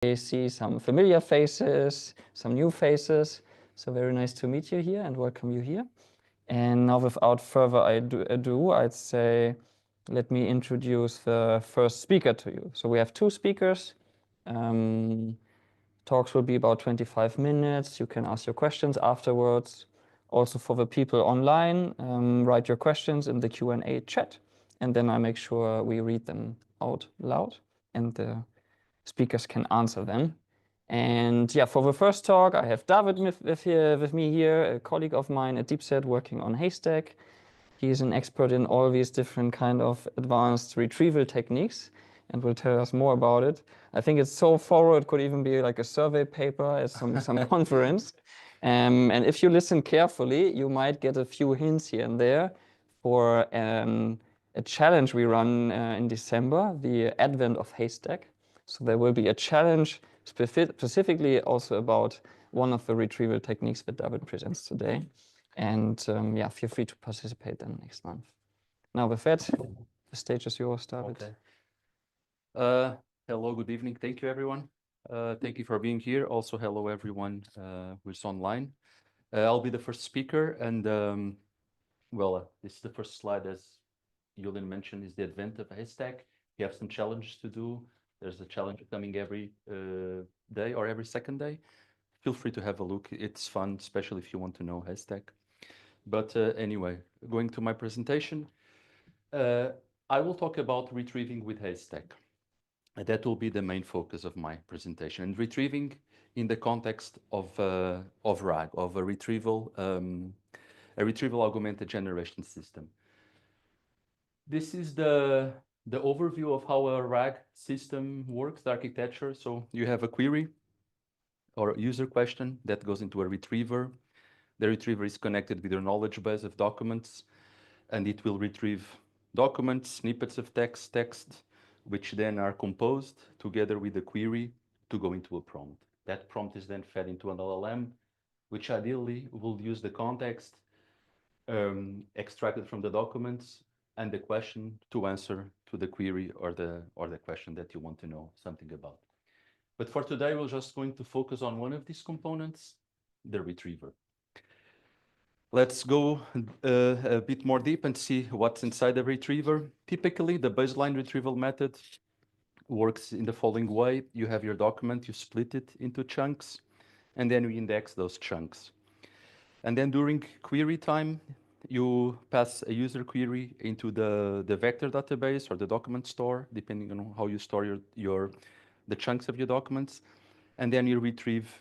I see some familiar faces, some new faces. So very nice to meet you here and welcome you here. And now without further ado, I'd say, let me introduce the first speaker to you. So we have two speakers. Talks will be about 25 minutes. You can ask your questions afterwards. Also for the people online, write your questions in the Q&A chat. And then I make sure we read them out loud and the speakers can answer them. And yeah, for the first talk, I have David with me here, a colleague of mine at DeepSet working on Haystack. He's an expert in all these different kind of advanced retrieval techniques and will tell us more about it. I think it's so thorough, it could even be like a survey paper at some conference. And if you listen carefully, you might get a few hints here and there for a challenge we run in December, the Advent of Haystack. So there will be a challenge specifically also about one of the retrieval techniques that David presents today. And yeah, feel free to participate then next month. Now with that, the stage is yours, David. Okay. Hello, good evening. Thank you, everyone. Thank you for being here. Also, hello, everyone who's online. I'll be the first speaker. And this is the first slide, as Julian mentioned, is the advent of Haystack. You have some challenges to do. There's a challenge coming every day or every second day. Feel free to have a look. It's fun, especially if you want to know Haystack. But anyway, going to my presentation, I will talk about retrieving with Haystack. That will be the main focus of my presentation. And retrieving in the context of RAG, of a retrieval augmented generation system. This is the overview of how a RAG system works, the architecture. So you have a query or a user question that goes into a retriever. The retriever is connected with your knowledge base of documents, and it will retrieve documents, snippets of text, which then are composed together with the query to go into a prompt. That prompt is then fed into an LLM, which ideally will use the context extracted from the documents and the question to answer to the query or the question that you want to know something about. But for today, we're just going to focus on one of these components, the retriever. Let's go a bit more deep and see what's inside the retriever. Typically, the baseline retrieval method works in the following way. You have your document, you split it into chunks, and then we index those chunks. And then during query time, you pass a user query into the vector database or the document store, depending on how you store the chunks of your documents. And then you retrieve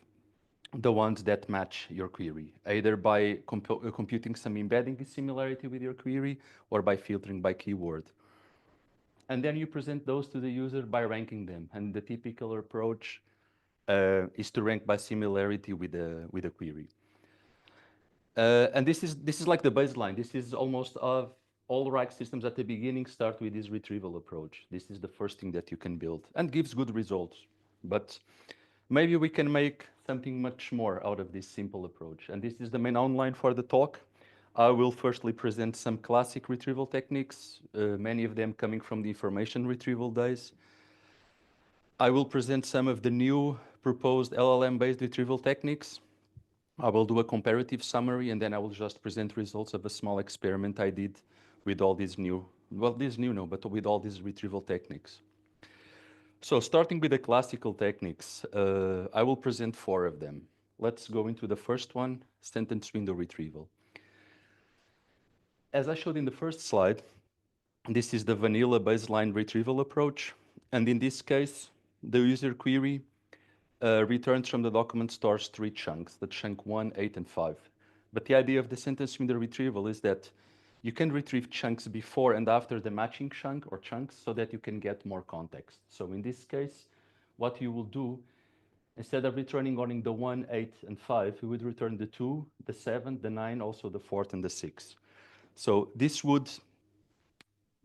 the ones that match your query, either by computing some embedding similarity with your query or by filtering by keyword. And then you present those to the user by ranking them. And the typical approach is to rank by similarity with the query. And this is like the baseline. This is almost of all RAG systems at the beginning start with this retrieval approach. This is the first thing that you can build and gives good results. But maybe we can make something much more out of this simple approach. And this is the main outline for the talk. I will firstly present some classic retrieval techniques, many of them coming from the information retrieval days. I will present some of the new proposed LLM-based retrieval techniques. I will do a comparative summary, and then I will just present results of a small experiment I did with all these with all these retrieval techniques. So starting with the classical techniques, I will present 4 of them. Let's go into the first one, sentence window retrieval. As I showed in the first slide, this is the vanilla baseline retrieval approach. And in this case, the user query returns from the document stores 3 chunks, the chunk 1, 8, and 5. But the idea of the sentence window retrieval is that you can retrieve chunks before and after the matching chunk or chunks so that you can get more context. So in this case, what you will do, instead of returning only the 1, 8, and 5, you would return the 2, the 7, the 9, also the 4th and the 6th. So this would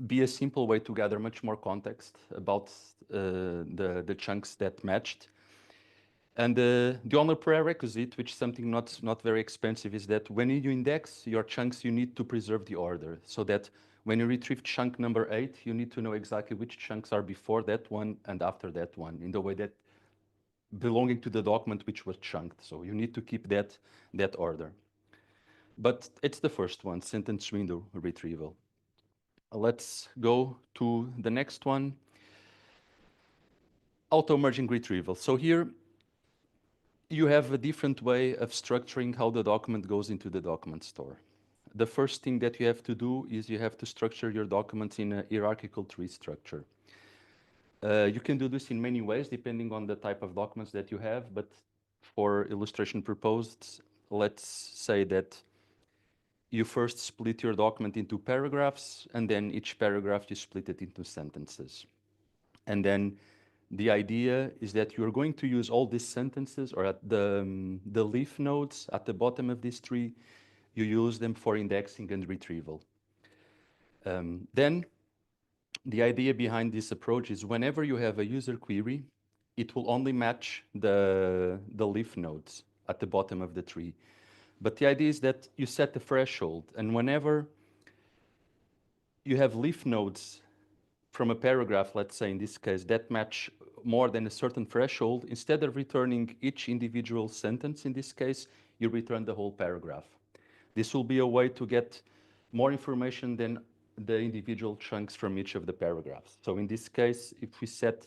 be a simple way to gather much more context about the chunks that matched. And the only prerequisite, which is something not very expensive, is that when you index your chunks, you need to preserve the order, so that when you retrieve chunk number 8, you need to know exactly which chunks are before that one and after that one, in the way that belonging to the document which was chunked. So you need to keep that order. But it's the first one, sentence window retrieval. Let's go to the next one, auto-merging retrieval. So here you have a different way of structuring how the document goes into the document store. The first thing that you have to do is you have to structure your documents in a hierarchical tree structure. You can do this in many ways depending on the type of documents that you have, but for illustration purposes, let's say that you first split your document into paragraphs, and then each paragraph you split it into sentences. And then the idea is that you're going to use all these sentences, or at the leaf nodes at the bottom of this tree, you use them for indexing and retrieval. Then the idea behind this approach is whenever you have a user query, it will only match the leaf nodes at the bottom of the tree. But the idea is that you set the threshold, and whenever you have leaf nodes from a paragraph, let's say in this case, that match more than a certain threshold, instead of returning each individual sentence in this case, you return the whole paragraph. This will be a way to get more information than the individual chunks from each of the paragraphs. So in this case, if we set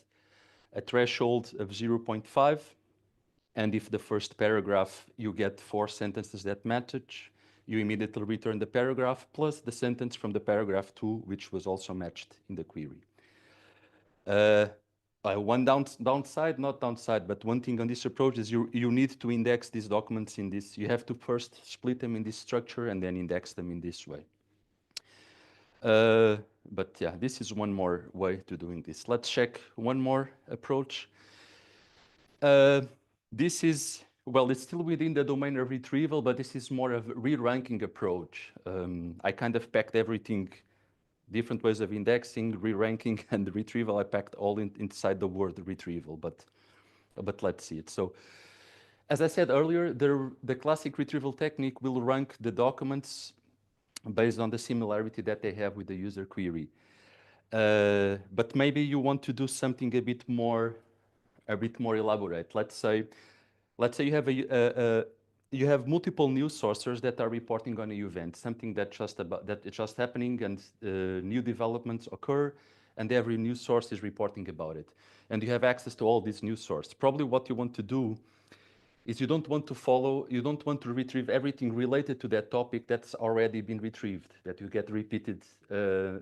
a threshold of 0.5, and if the first paragraph you get 4 sentences that match, you immediately return the paragraph plus the sentence from the paragraph 2, which was also matched in the query. One downside, not downside, but one thing on this approach is you need to index these documents in this. You have to first split them in this structure and then index them in this way. But yeah, this is one more way to doing this. Let's check one more approach. This is, well, it's still within the domain of retrieval, but this is more of a re-ranking approach. I kind of packed everything, different ways of indexing, re-ranking, and retrieval. I packed all inside the word retrieval, but let's see it. So as I said earlier, the classic retrieval technique will rank the documents based on the similarity that they have with the user query. But maybe you want to do something a bit more elaborate. Let's say you have you have multiple news sources that are reporting on an event, something that is just happening, and new developments occur, and every news source is reporting about it. And you have access to all these news sources. Probably what you want to do is you don't want to retrieve everything related to that topic that's already been retrieved, that you get repeated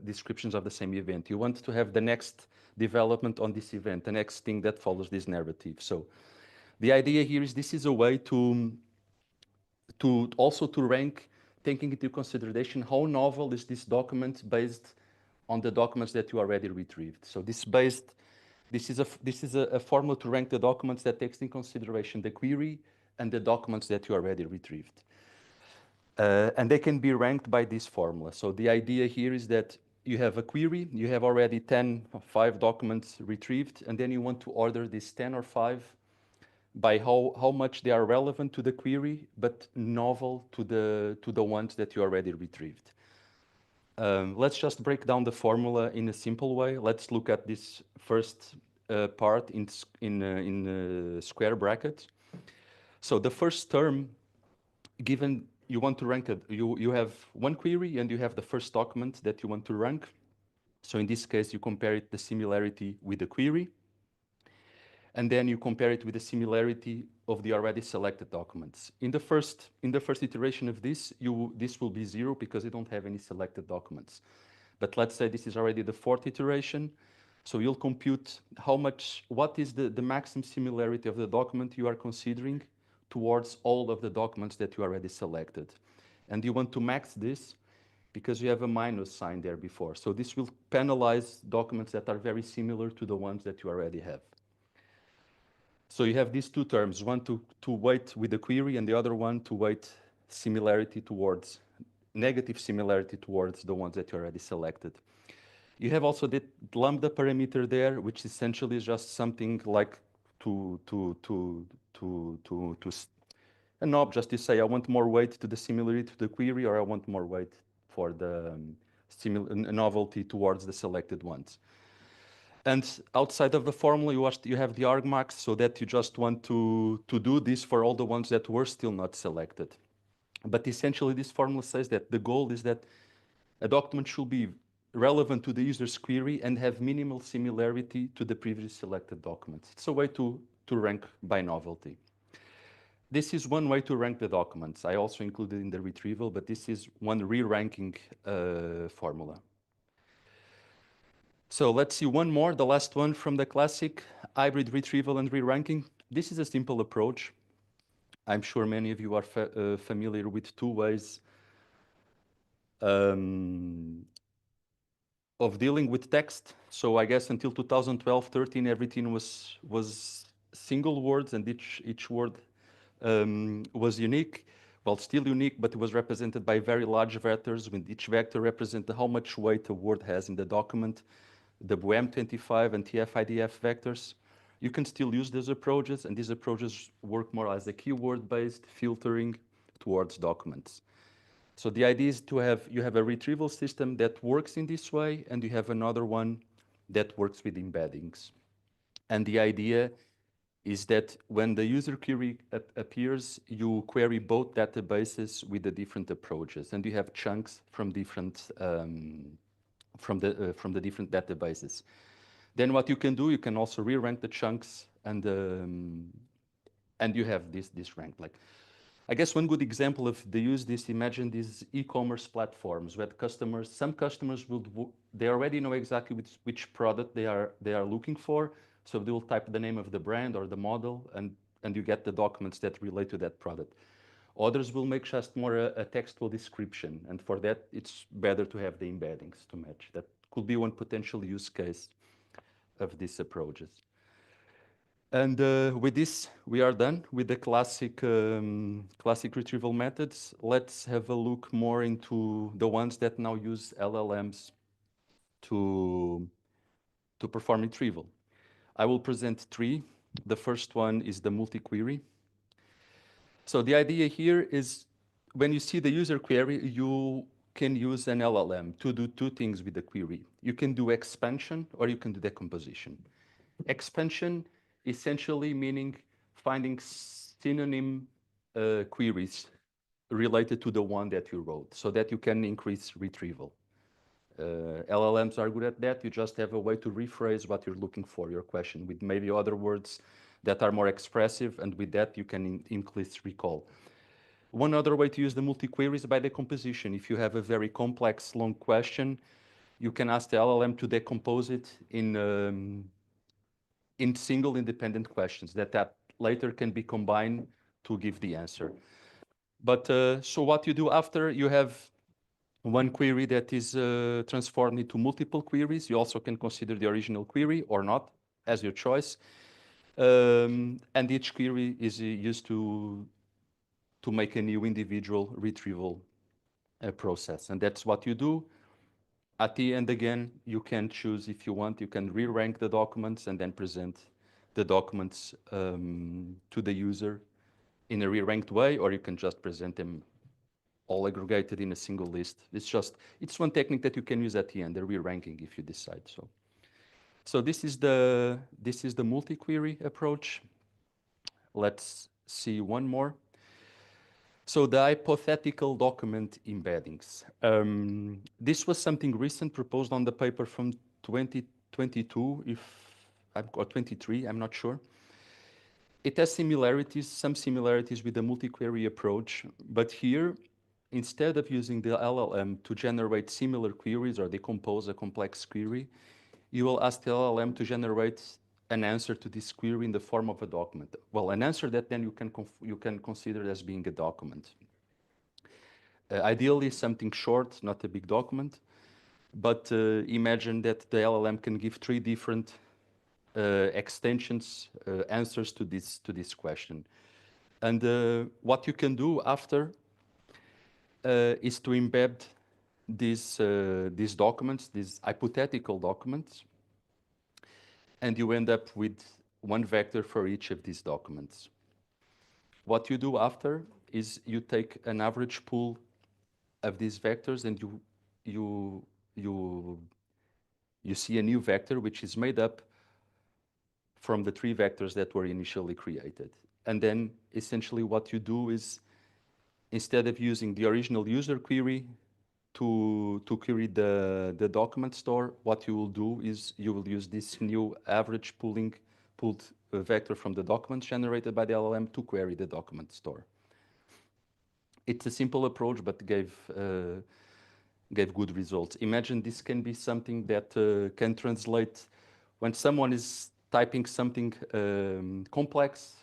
descriptions of the same event. You want to have the next development on this event, the next thing that follows this narrative. So the idea here is this is a way to also rank, taking into consideration how novel is this document based on the documents that you already retrieved. So this is a formula to rank the documents that takes in consideration the query and the documents that you already retrieved. And they can be ranked by this formula. So the idea here is that you have a query, you have already 10 or 5 documents retrieved, and then you want to order these 10 or 5 by how much they are relevant to the query, but novel to the ones that you already retrieved. Let's just break down the formula in a simple way. Let's look at this first part in square brackets. So the first term, given you want to rank it, you have one query and you have the first document that you want to rank. So in this case, you compare the similarity with the query, and then you compare it with the similarity of the already selected documents. In the first iteration of this will be 0 because you don't have any selected documents. But let's say this is already the 4th iteration. So you'll compute what is the maximum similarity of the document you are considering towards all of the documents that you already selected. And you want to max this because you have a minus sign there before. So this will penalize documents that are very similar to the ones that you already have. So you have these two terms, one to weight with the query and the other one to weight negative similarity towards the ones that you already selected. You have also the lambda parameter there, which essentially is just something like a knob just to say I want more weight to the similarity to the query, or I want more weight for the novelty towards the selected ones. And outside of the formula, you have the argmax, so that you just want to do this for all the ones that were still not selected. But essentially, this formula says that the goal is that a document should be relevant to the user's query and have minimal similarity to the previously selected documents. It's a way to rank by novelty. This is one way to rank the documents. I also included in the retrieval, but this is one re-ranking formula. So let's see one more, the last one from the classic, hybrid retrieval and re-ranking. This is a simple approach. I'm sure many of you are familiar with two ways of dealing with text. So I guess until 2012, 13, everything was single words, and each word was unique. Well, still unique, but it was represented by very large vectors, with each vector represented how much weight a word has in the document. The BOEM25 and TF-IDF vectors. You can still use these approaches, and these approaches work more as a keyword-based filtering towards documents. So the idea is you have a retrieval system that works in this way, and you have another one that works with embeddings. And the idea is that when the user query appears, you query both databases with the different approaches, and you have chunks from different from the different databases. Then what you can do, you can also re-rank the chunks, and you have this rank. Like, I guess one good example of they use this, imagine these e-commerce platforms where some customers they already know exactly which product they are looking for, so they will type the name of the brand or the model, and you get the documents that relate to that product. Others will make just more a textual description, and for that, it's better to have the embeddings to match. That could be one potential use case of these approaches. And with this, we are done with the classic retrieval methods. Let's have a look more into the ones that now use LLMs to perform retrieval. I will present three. The first one is the multi-query. So the idea here is when you see the user query, you can use an LLM to do two things with the query. You can do expansion or you can do decomposition. Expansion essentially meaning finding synonym queries related to the one that you wrote so that you can increase retrieval. LLMs are good at that. You just have a way to rephrase what you're looking for, your question, with maybe other words that are more expressive, and with that you can increase recall. One other way to use the multi-query is by decomposition. If you have a very complex, long question, you can ask the LLM to decompose it in single independent questions that later can be combined to give the answer. But so what you do after, you have one query that is transformed into multiple queries. You also can consider the original query or not, as your choice. And each query is used to make a new individual retrieval process. And that's what you do. At the end, again, you can choose if you want, you can re-rank the documents and then present the documents to the user in a re-ranked way, or you can just present them all aggregated in a single list. It's one technique that you can use at the end, the re-ranking, if you decide so. So this is the multi-query approach. Let's see one more. So the hypothetical document embeddings. This was something recent proposed on the paper from 2022, or 23, I'm not sure. It has some similarities with the multi-query approach, but here, instead of using the LLM to generate similar queries or decompose a complex query, you will ask the LLM to generate an answer to this query in the form of a document. Well, an answer that then you can consider as being a document. Ideally, something short, not a big document, but imagine that the LLM can give three different extensions, answers to this question. And what you can do after is to embed these documents, these hypothetical documents, and you end up with one vector for each of these documents. What you do after is you take an average pool of these vectors and you You see a new vector which is made up from the 3 vectors that were initially created. And then essentially what you do is, instead of using the original user query to query the document store, what you will do is you will use this new average pulled vector from the documents generated by the LLM to query the document store. It's a simple approach, but gave good results. Imagine this can be something that can translate when someone is typing something complex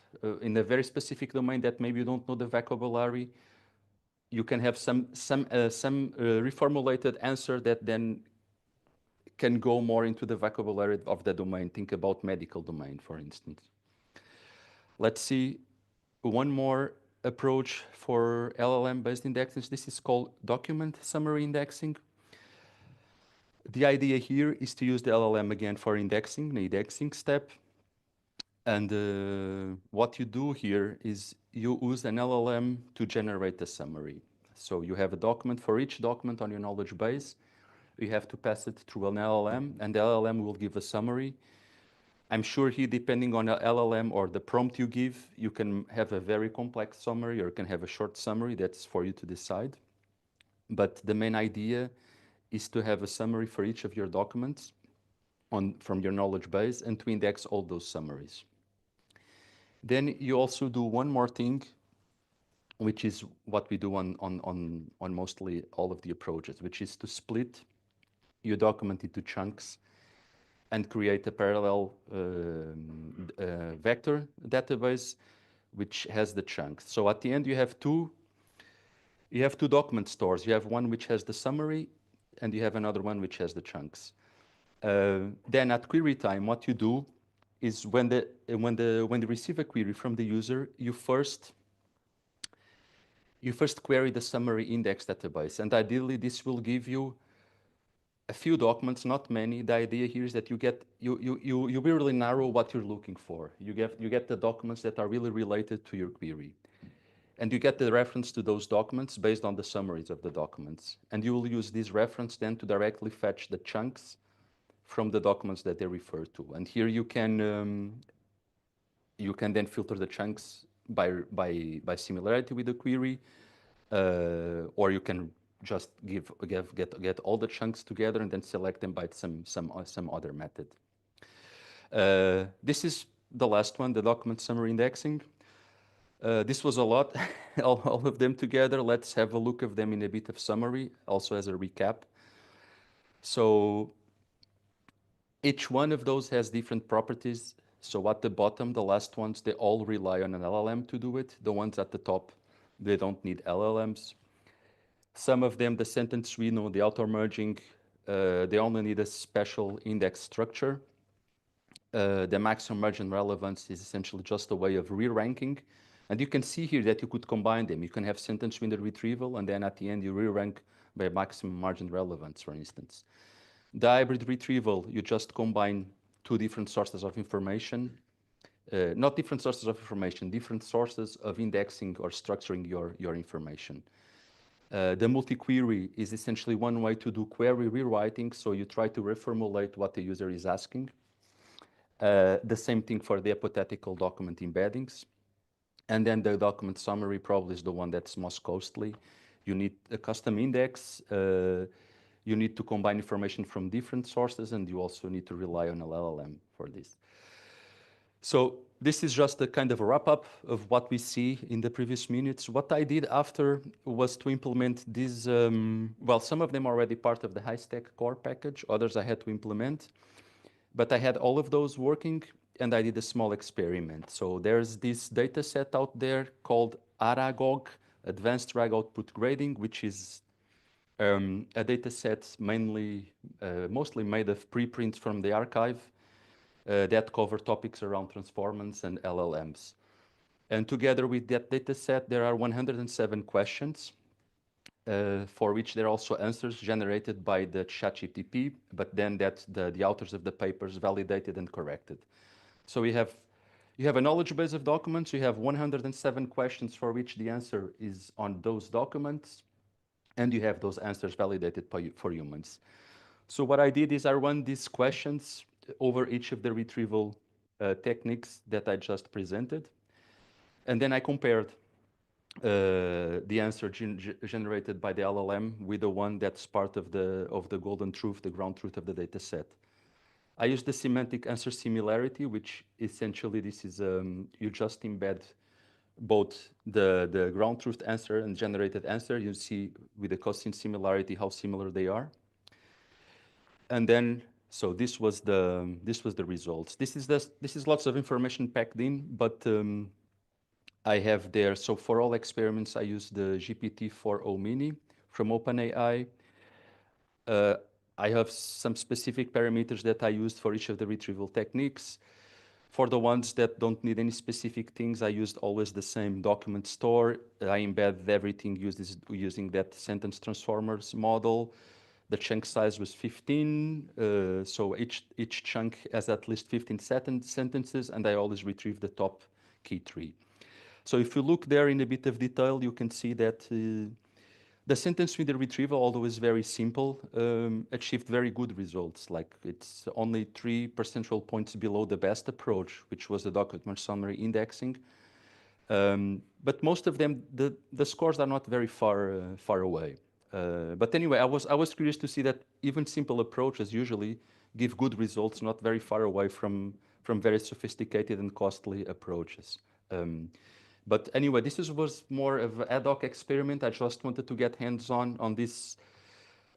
in a very specific domain that maybe you don't know the vocabulary. You can have some reformulated answer that then can go more into the vocabulary of the domain. Think about medical domain, for instance. Let's see one more approach for LLM-based indexing. This is called document summary indexing. The idea here is to use the LLM again for indexing, the indexing step. And what you do here is you use an LLM to generate a summary. So you have a document. For each document on your knowledge base, you have to pass it through an LLM, and the LLM will give a summary. I'm sure here, depending on the LLM or the prompt you give, you can have a very complex summary or you can have a short summary. That's for you to decide. But the main idea is to have a summary for each of your documents from your knowledge base and to index all those summaries. Then you also do one more thing, which is what we do on mostly all of the approaches, which is to split your document into chunks and create a parallel vector database which has the chunks. So at the end you have two document stores. You have one which has the summary, and you have another one which has the chunks. Then at query time, what you do is when you receive a query from the user, you first query the summary index database, and ideally this will give you a few documents, not many. The idea here is that you really narrow what you're looking for. You get the documents that are really related to your query, and you get the reference to those documents based on the summaries of the documents, and you will use this reference then to directly fetch the chunks from the documents that they refer to. And here you can then filter the chunks by similarity with the query, or you can just get all the chunks together and then select them by some other method. This is the last one, the document summary indexing. This was a lot, all of them together. Let's have a look of them in a bit of summary, also as a recap. So each one of those has different properties. So at the bottom, the last ones, they all rely on an LLM to do it. The ones at the top, they don't need LLMs. Some of them, the sentence we know, the auto merging, they only need a special index structure. The maximum margin relevance is essentially just a way of re-ranking. And you can see here that you could combine them. You can have sentence window retrieval, and then at the end you re-rank by maximum margin relevance, for instance. The hybrid retrieval, you just combine two different sources of information. Not different sources of information, different sources of indexing or structuring your information. The multi-query is essentially one way to do query rewriting, so you try to reformulate what the user is asking. The same thing for the hypothetical document embeddings. And then the document summary probably is the one that's most costly. You need a custom index. You need to combine information from different sources, and you also need to rely on an LLM for this. So this is just a kind of a wrap-up of what we see in the previous minutes. What I did after was to implement these, well, some of them are already part of the Haystack core package, others I had to implement. But I had all of those working, and I did a small experiment. So there's this data set out there called ARAGOG, Advanced RAG Output Grading, which is a data set mostly made of preprints from the archive that cover topics around transformers and LLMs. And together with that data set, there are 107 questions for which there are also answers generated by the ChatGPT, but then that the authors of the papers validated and corrected. So you have a knowledge base of documents. You have 107 questions for which the answer is on those documents, and you have those answers validated for humans. So what I did is I run these questions over each of the retrieval techniques that I just presented. And then I compared the answer generated by the LLM with the one that's part of the golden truth, the ground truth of the data set. I use the semantic answer similarity, which essentially this is, you just embed both the ground truth answer and generated answer. You see with the cosine similarity how similar they are. And then, so this was the results. This is lots of information packed in, but I have there, so for all experiments, I use the GPT-4o Mini from OpenAI. I have some specific parameters that I used for each of the retrieval techniques. For the ones that don't need any specific things, I used always the same document store. I embedded everything using that sentence transformers model. The chunk size was 15, so each chunk has at least 15 sentences, and I always retrieve the top key three. So if you look there in a bit of detail, you can see that the sentence reader retrieval, although is very simple, achieved very good results. Like it's only 3 percentage points below the best approach, which was the document summary indexing. But most of them, the scores are not very far away. But anyway, I was curious to see that even simple approaches usually give good results, not very far away from very sophisticated and costly approaches. But anyway, this was more of an ad hoc experiment. I just wanted to get hands-on on these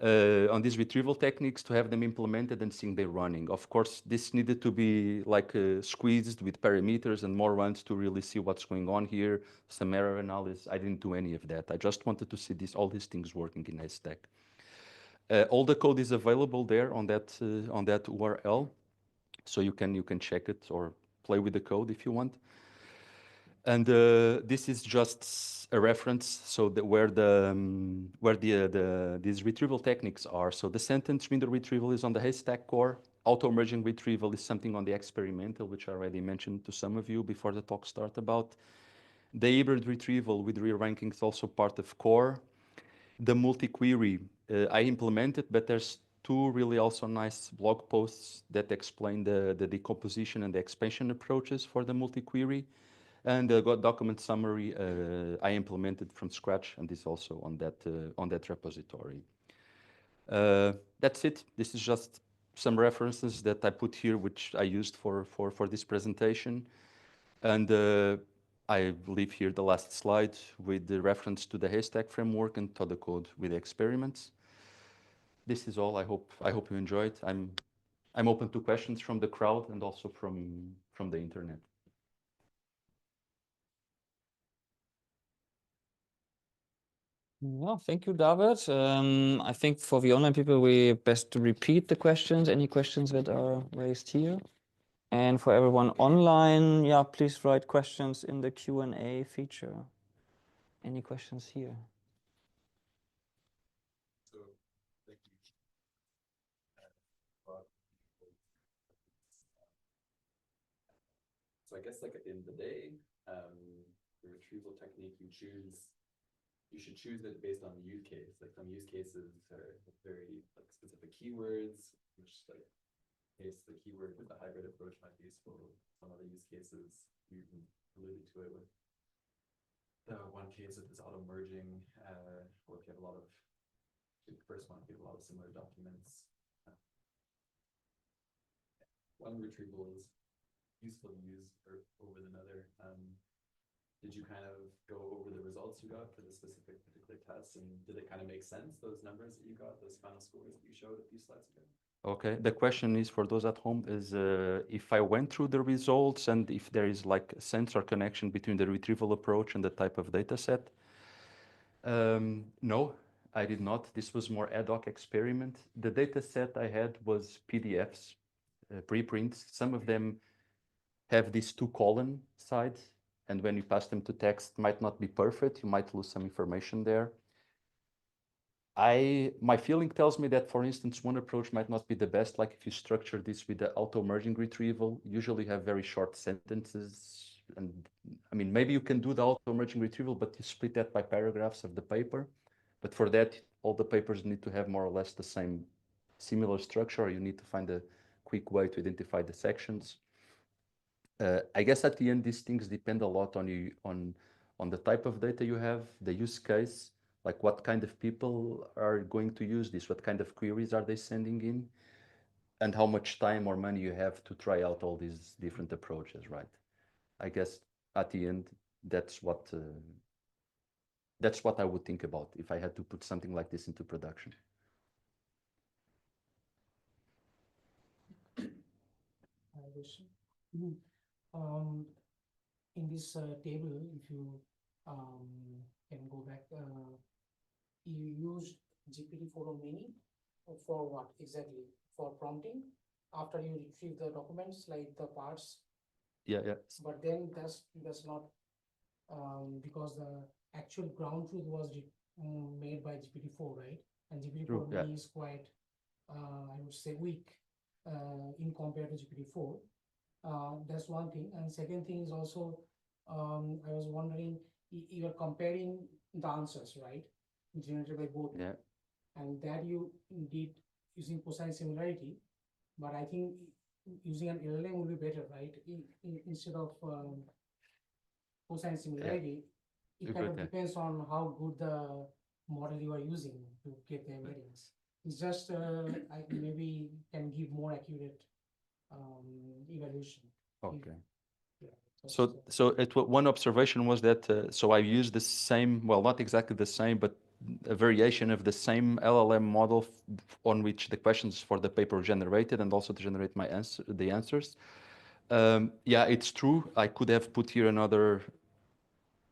retrieval techniques, to have them implemented and seeing them running. Of course, this needed to be like squeezed with parameters and more runs to really see what's going on here. Some error analysis. I didn't do any of that. I just wanted to see all these things working in Haystack. All the code is available there on that URL, so you can check it or play with the code if you want. And this is just a reference, so where these retrieval techniques are. So the sentence reader retrieval is on the Haystack core. Auto-merging retrieval is something on the experimental, which I already mentioned to some of you before the talk started about. The hybrid retrieval with re-ranking is also part of core. The multi-query I implemented, but there's 2 really also nice blog posts that explain the decomposition and the expansion approaches for the multi-query. And the document summary I implemented from scratch, and is also on that repository. That's it. This is just some references that I put here, which I used for this presentation. And I leave here the last slide with the reference to the Haystack framework and to the code with the experiments. This is all. I hope you enjoyed. I'm open to questions from the crowd and also from the internet. Well, thank you, David. I think for the online people, we best to repeat the questions, any questions that are raised here. And for everyone online, yeah, please write questions in the Q&A feature. Any questions here? So, thank you. So I guess like at the end of the day, the retrieval technique you should choose it based on the use case. Like some use cases are very like specific keywords, which like in case the keyword with the hybrid approach might be useful. Some other use cases you alluded to it with the one case of this auto merging, or if you have a lot of the first one, if you have a lot of similar documents. One retrieval is useful to use over another. Did you kind of go over the results you got for the particular tests, and did it kind of make sense, those numbers that you got, those final scores that you showed a few slides ago? Okay, the question is for those at home is if I went through the results and if there is like a sense or connection between the retrieval approach and the type of data set. No, I did not. This was more ad hoc experiment. The data set I had was PDFs, preprints. Some of them have these 2 column sides, and when you pass them to text, might not be perfect. You might lose some information there. My feeling tells me that, for instance, one approach might not be the best. Like if you structure this with the auto-merging retrieval, usually have very short sentences. And I mean, maybe you can do the auto-merging retrieval, but you split that by paragraphs of the paper. But for that, all the papers need to have more or less the same similar structure, or you need to find a quick way to identify the sections. I guess at the end, these things depend a lot on you, on the type of data you have, the use case, like what kind of people are going to use this, what kind of queries are they sending in, and how much time or money you have to try out all these different approaches, right? I guess at the end, that's what I would think about if I had to put something like this into production. Question. In this table, if you can go back, you used GPT-4 or Mini for what exactly? For prompting after you retrieve the documents, like the parts. Yeah, yeah. But then that's not because the actual ground truth was made by GPT-4, right? And GPT-4 Mini is quite, I would say, weak in compared to GPT-4. That's one thing. And second thing is also, I was wondering, you are comparing the answers, right? Generated by both. Yeah. And that you did using cosine similarity. But I think using an LLM would be better, right? Instead of cosine similarity, it kind of depends on how good the model you are using to get the variance. It's just I maybe can give more accurate evaluation. Okay. Yeah. So one observation was that so I used the same, well, not exactly the same, but a variation of the same LLM model on which the questions for the paper generated, and also to generate the answers. Yeah, it's true. I could have put here another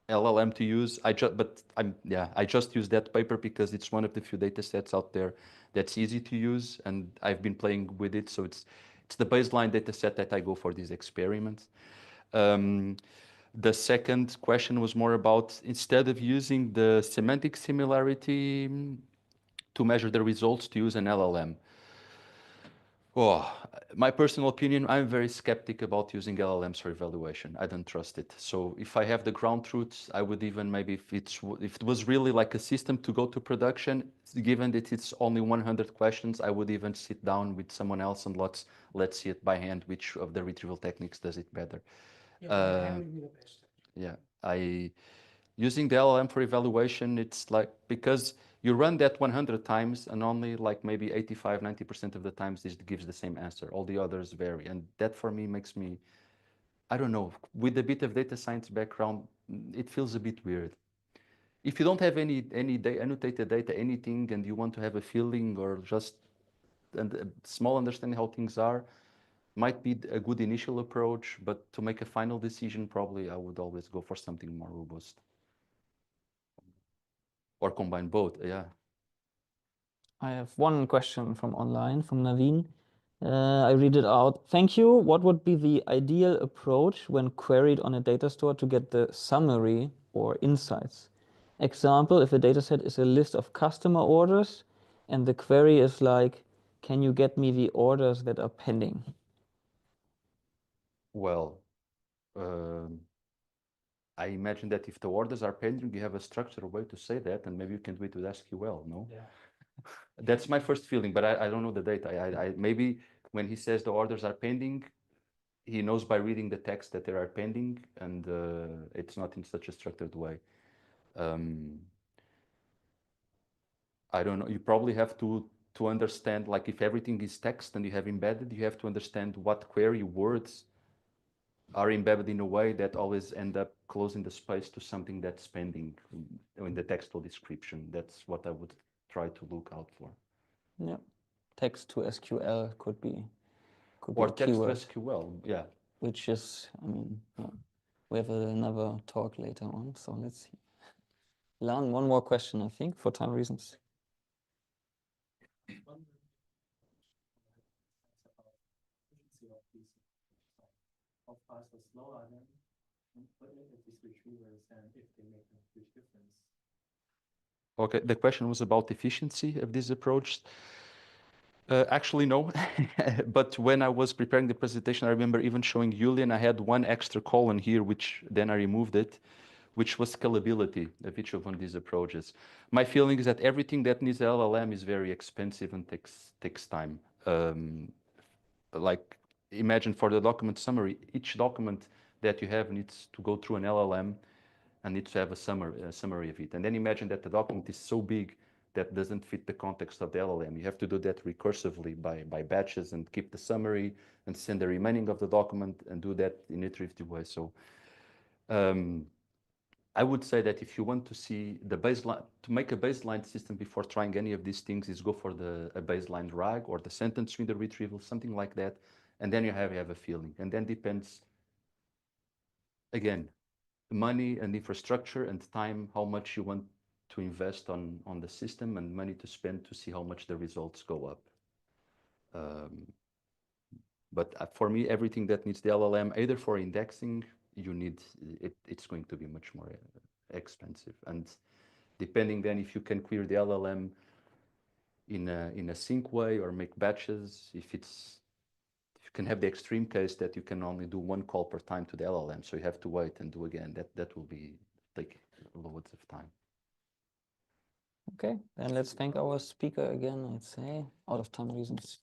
LLM to use. I just used that paper because it's one of the few data sets out there that's easy to use, and I've been playing with it. So it's the baseline data set that I go for these experiments. The second question was more about, instead of using the semantic similarity to measure the results, to use an LLM. Oh, my personal opinion, I'm very skeptic about using LLMs for evaluation. I don't trust it. So if I have the ground truths, I would even maybe, if it was really like a system to go to production, given that it's only 100 questions, I would even sit down with someone else and let's see it by hand, which of the retrieval techniques does it better. Yeah, would be the best. Yeah, using the LLM for evaluation, it's like, because you run that 100 times and only like maybe 85, 90% of the times this gives the same answer. All the others vary. And that for me makes me, I don't know, with a bit of data science background, it feels a bit weird. If you don't have any annotated data, anything, and you want to have a feeling or just a small understanding how things are, might be a good initial approach, but to make a final decision, probably I would always go for something more robust. Or combine both, yeah. I have one question from online, from Naveen. I read it out. Thank you. What would be the ideal approach when queried on a data store to get the summary or insights? Example, if a dataset is a list of customer orders and the query is like, can you get me the orders that are pending? Well, I imagine that if the orders are pending, you have a structured way to say that, and maybe you can do it with SQL, no? Yeah. That's my first feeling, but I don't know the data. I maybe when he says the orders are pending, he knows by reading the text that they are pending, and it's not in such a structured way. I don't know. You probably have to understand, like, if everything is text and you have embedded, you have to understand what query words are embedded in a way that always end up closing the space to something that's pending in the textual description. That's what I would try to look out for. Yeah, text to SQL could be Or a text to keyword, SQL, yeah. which is, I mean, yeah. We have another talk later on, so let's see. Lan, one more question, I think, for time reasons. How fast or slow are them? What if these retrievers and if they make a huge difference? Okay, the question was about efficiency of this approach. Actually, no. But when I was preparing the presentation, I remember even showing Julian, I had one extra column here, which then I removed it, which was scalability of each of one of these approaches. My feeling is that everything that needs LLM is very expensive and takes time. Like imagine for the document summary, each document that you have needs to go through an LLM and needs to have a summary of it. And then imagine that the document is so big that doesn't fit the context of the LLM. You have to do that recursively by batches and keep the summary and send the remaining of the document and do that in iterative way. So I would say that if you want to see the baseline, to make a baseline system before trying any of these things is go for a baseline RAG or the sentence reader retrieval, something like that. And then you have a feeling. And then depends, again, money and infrastructure and time, how much you want to invest on the system and money to spend to see how much the results go up. But for me, everything that needs the LLM, either for indexing, you need it's going to be much more expensive. And depending then if you can query the LLM in a sync way or make batches, if you can have the extreme case that you can only do one call per time to the LLM, so you have to wait and do again, that will be take loads of time. Okay, then let's thank our speaker again, I'd say, out of time reasons.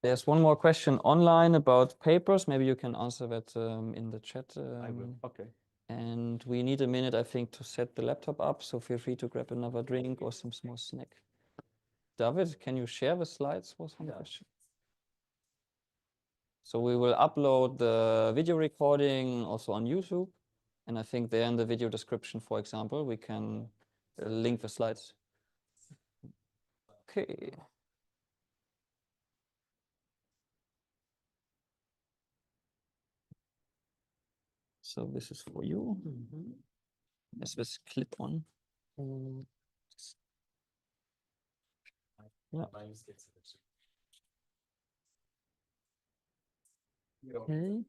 There's one more question online about papers. Maybe you can answer that in the chat. I will, okay. And we need a minute, I think, to set the laptop up, so feel free to grab another drink or some small snack. David, can you share the slides? Was one question. So we will upload the video recording also on YouTube. And I think there in the video description, for example, we can link the slides. Okay. So this is for you. Is this clip on? Yeah. Okay.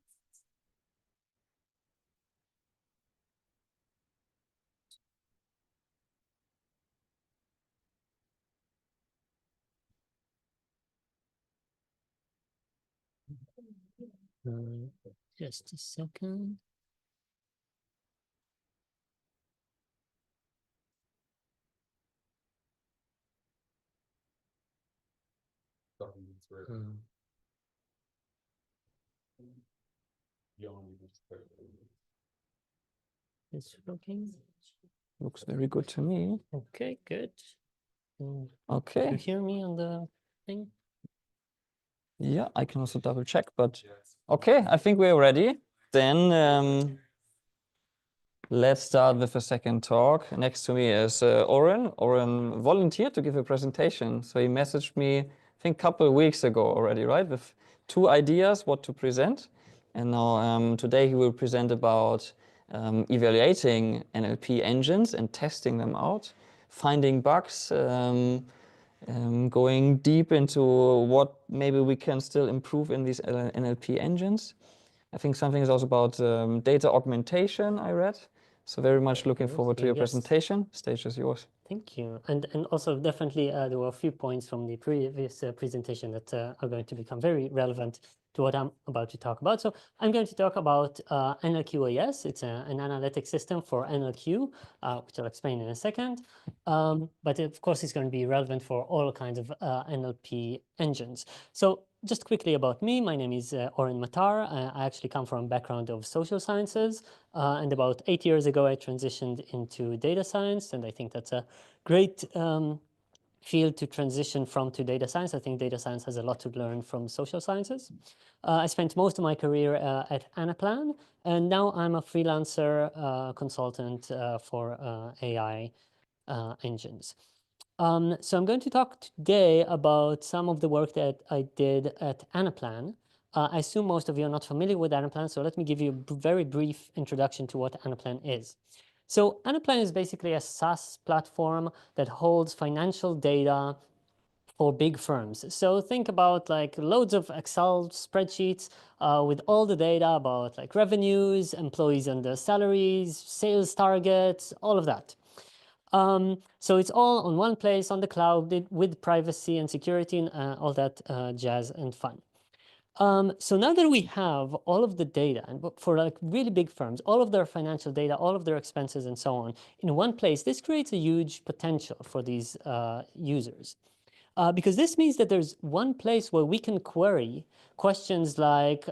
Just a second. It's working. Looks very good to me. Okay, good. Okay. Can you hear me on the thing? Yeah, I can also double check, but okay, I think we're ready. Then let's start with the second talk. Next to me is Oren. Oren volunteered to give a presentation. So he messaged me, I think, a couple of weeks ago already, right? With 2 ideas what to present. And now today he will present about evaluating NLP engines and testing them out, finding bugs, going deep into what maybe we can still improve in these NLP engines. I think something is also about data augmentation, I read. So very much looking forward to your presentation. Stage is yours. Thank you. And also definitely there were a few points from the previous presentation that are going to become very relevant to what I'm about to talk about. So I'm going to talk about NLP-as. It's an analytic system for NLQ, which I'll explain in a second. But of course, it's going to be relevant for all kinds of NLP engines. So just quickly about me, my name is Oren Matar. I actually come from a background of social sciences. And about 8 years ago, I transitioned into data science. And I think that's a great field to transition from to data science. I think data science has a lot to learn from social sciences. I spent most of my career at Anaplan, and now I'm a freelancer consultant for AI engines. So I'm going to talk today about some of the work that I did at Anaplan. I assume most of you are not familiar with Anaplan, so let me give you a very brief introduction to what Anaplan is. So Anaplan is basically a SaaS platform that holds financial data for big firms. So think about like loads of Excel spreadsheets with all the data about like revenues, employees and their salaries, sales targets, all of that. So it's all on one place on the cloud with privacy and security and all that jazz and fun. So now that we have all of the data, and for like really big firms, all of their financial data, all of their expenses and so on in one place, this creates a huge potential for these users. Because this means that there's one place where we can query questions like,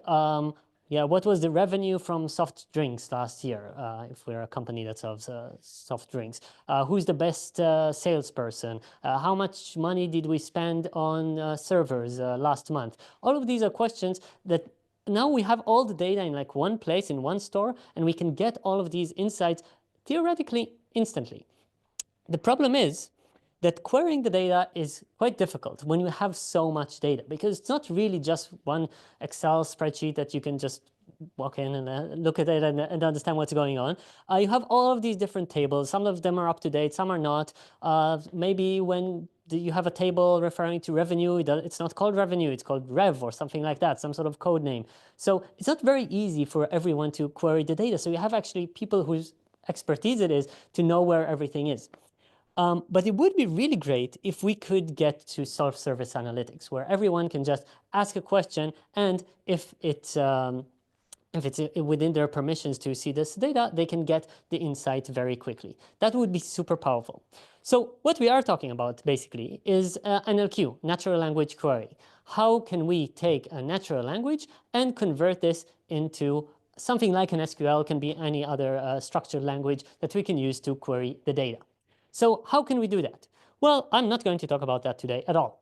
yeah, what was the revenue from soft drinks last year, if we're a company that sells soft drinks? Who's the best salesperson? How much money did we spend on servers last month? All of these are questions that now we have all the data in like one place, in one store, and we can get all of these insights theoretically instantly. The problem is that querying the data is quite difficult when you have so much data, because it's not really just one Excel spreadsheet that you can just walk in and look at it and understand what's going on. You have all of these different tables. Some of them are up to date, some are not. Maybe when you have a table referring to revenue, it's not called revenue, it's called rev or something like that, some sort of code name. So it's not very easy for everyone to query the data. So you have actually people whose expertise it is to know where everything is. But it would be really great if we could get to self-service analytics, where everyone can just ask a question, and if it's within their permissions to see this data, they can get the insight very quickly. That would be super powerful. So what we are talking about basically is NLQ, natural language query. How can we take a natural language and convert this into something like an SQL, can be any other structured language that we can use to query the data. So how can we do that? Well, I'm not going to talk about that today at all.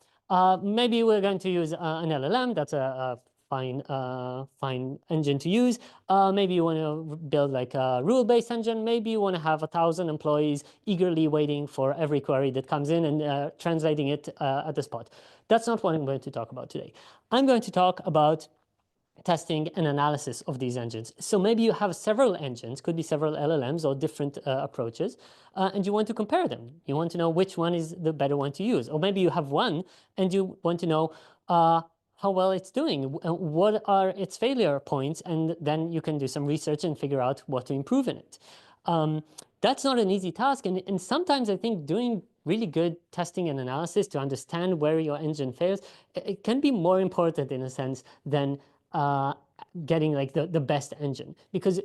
Maybe we're going to use an LLM. That's a fine engine to use. Maybe you want to build like a rule-based engine. Maybe you want to have 1,000 employees eagerly waiting for every query that comes in and translating it at the spot. That's not what I'm going to talk about today. I'm going to talk about testing and analysis of these engines. So maybe you have several engines, could be several LLMs or different approaches, and you want to compare them. You want to know which one is the better one to use. Or maybe you have one and you want to know how well it's doing, what are its failure points, and then you can do some research and figure out what to improve in it. That's not an easy task, and sometimes I think doing really good testing and analysis to understand where your engine fails, it can be more important in a sense than getting like the best engine, because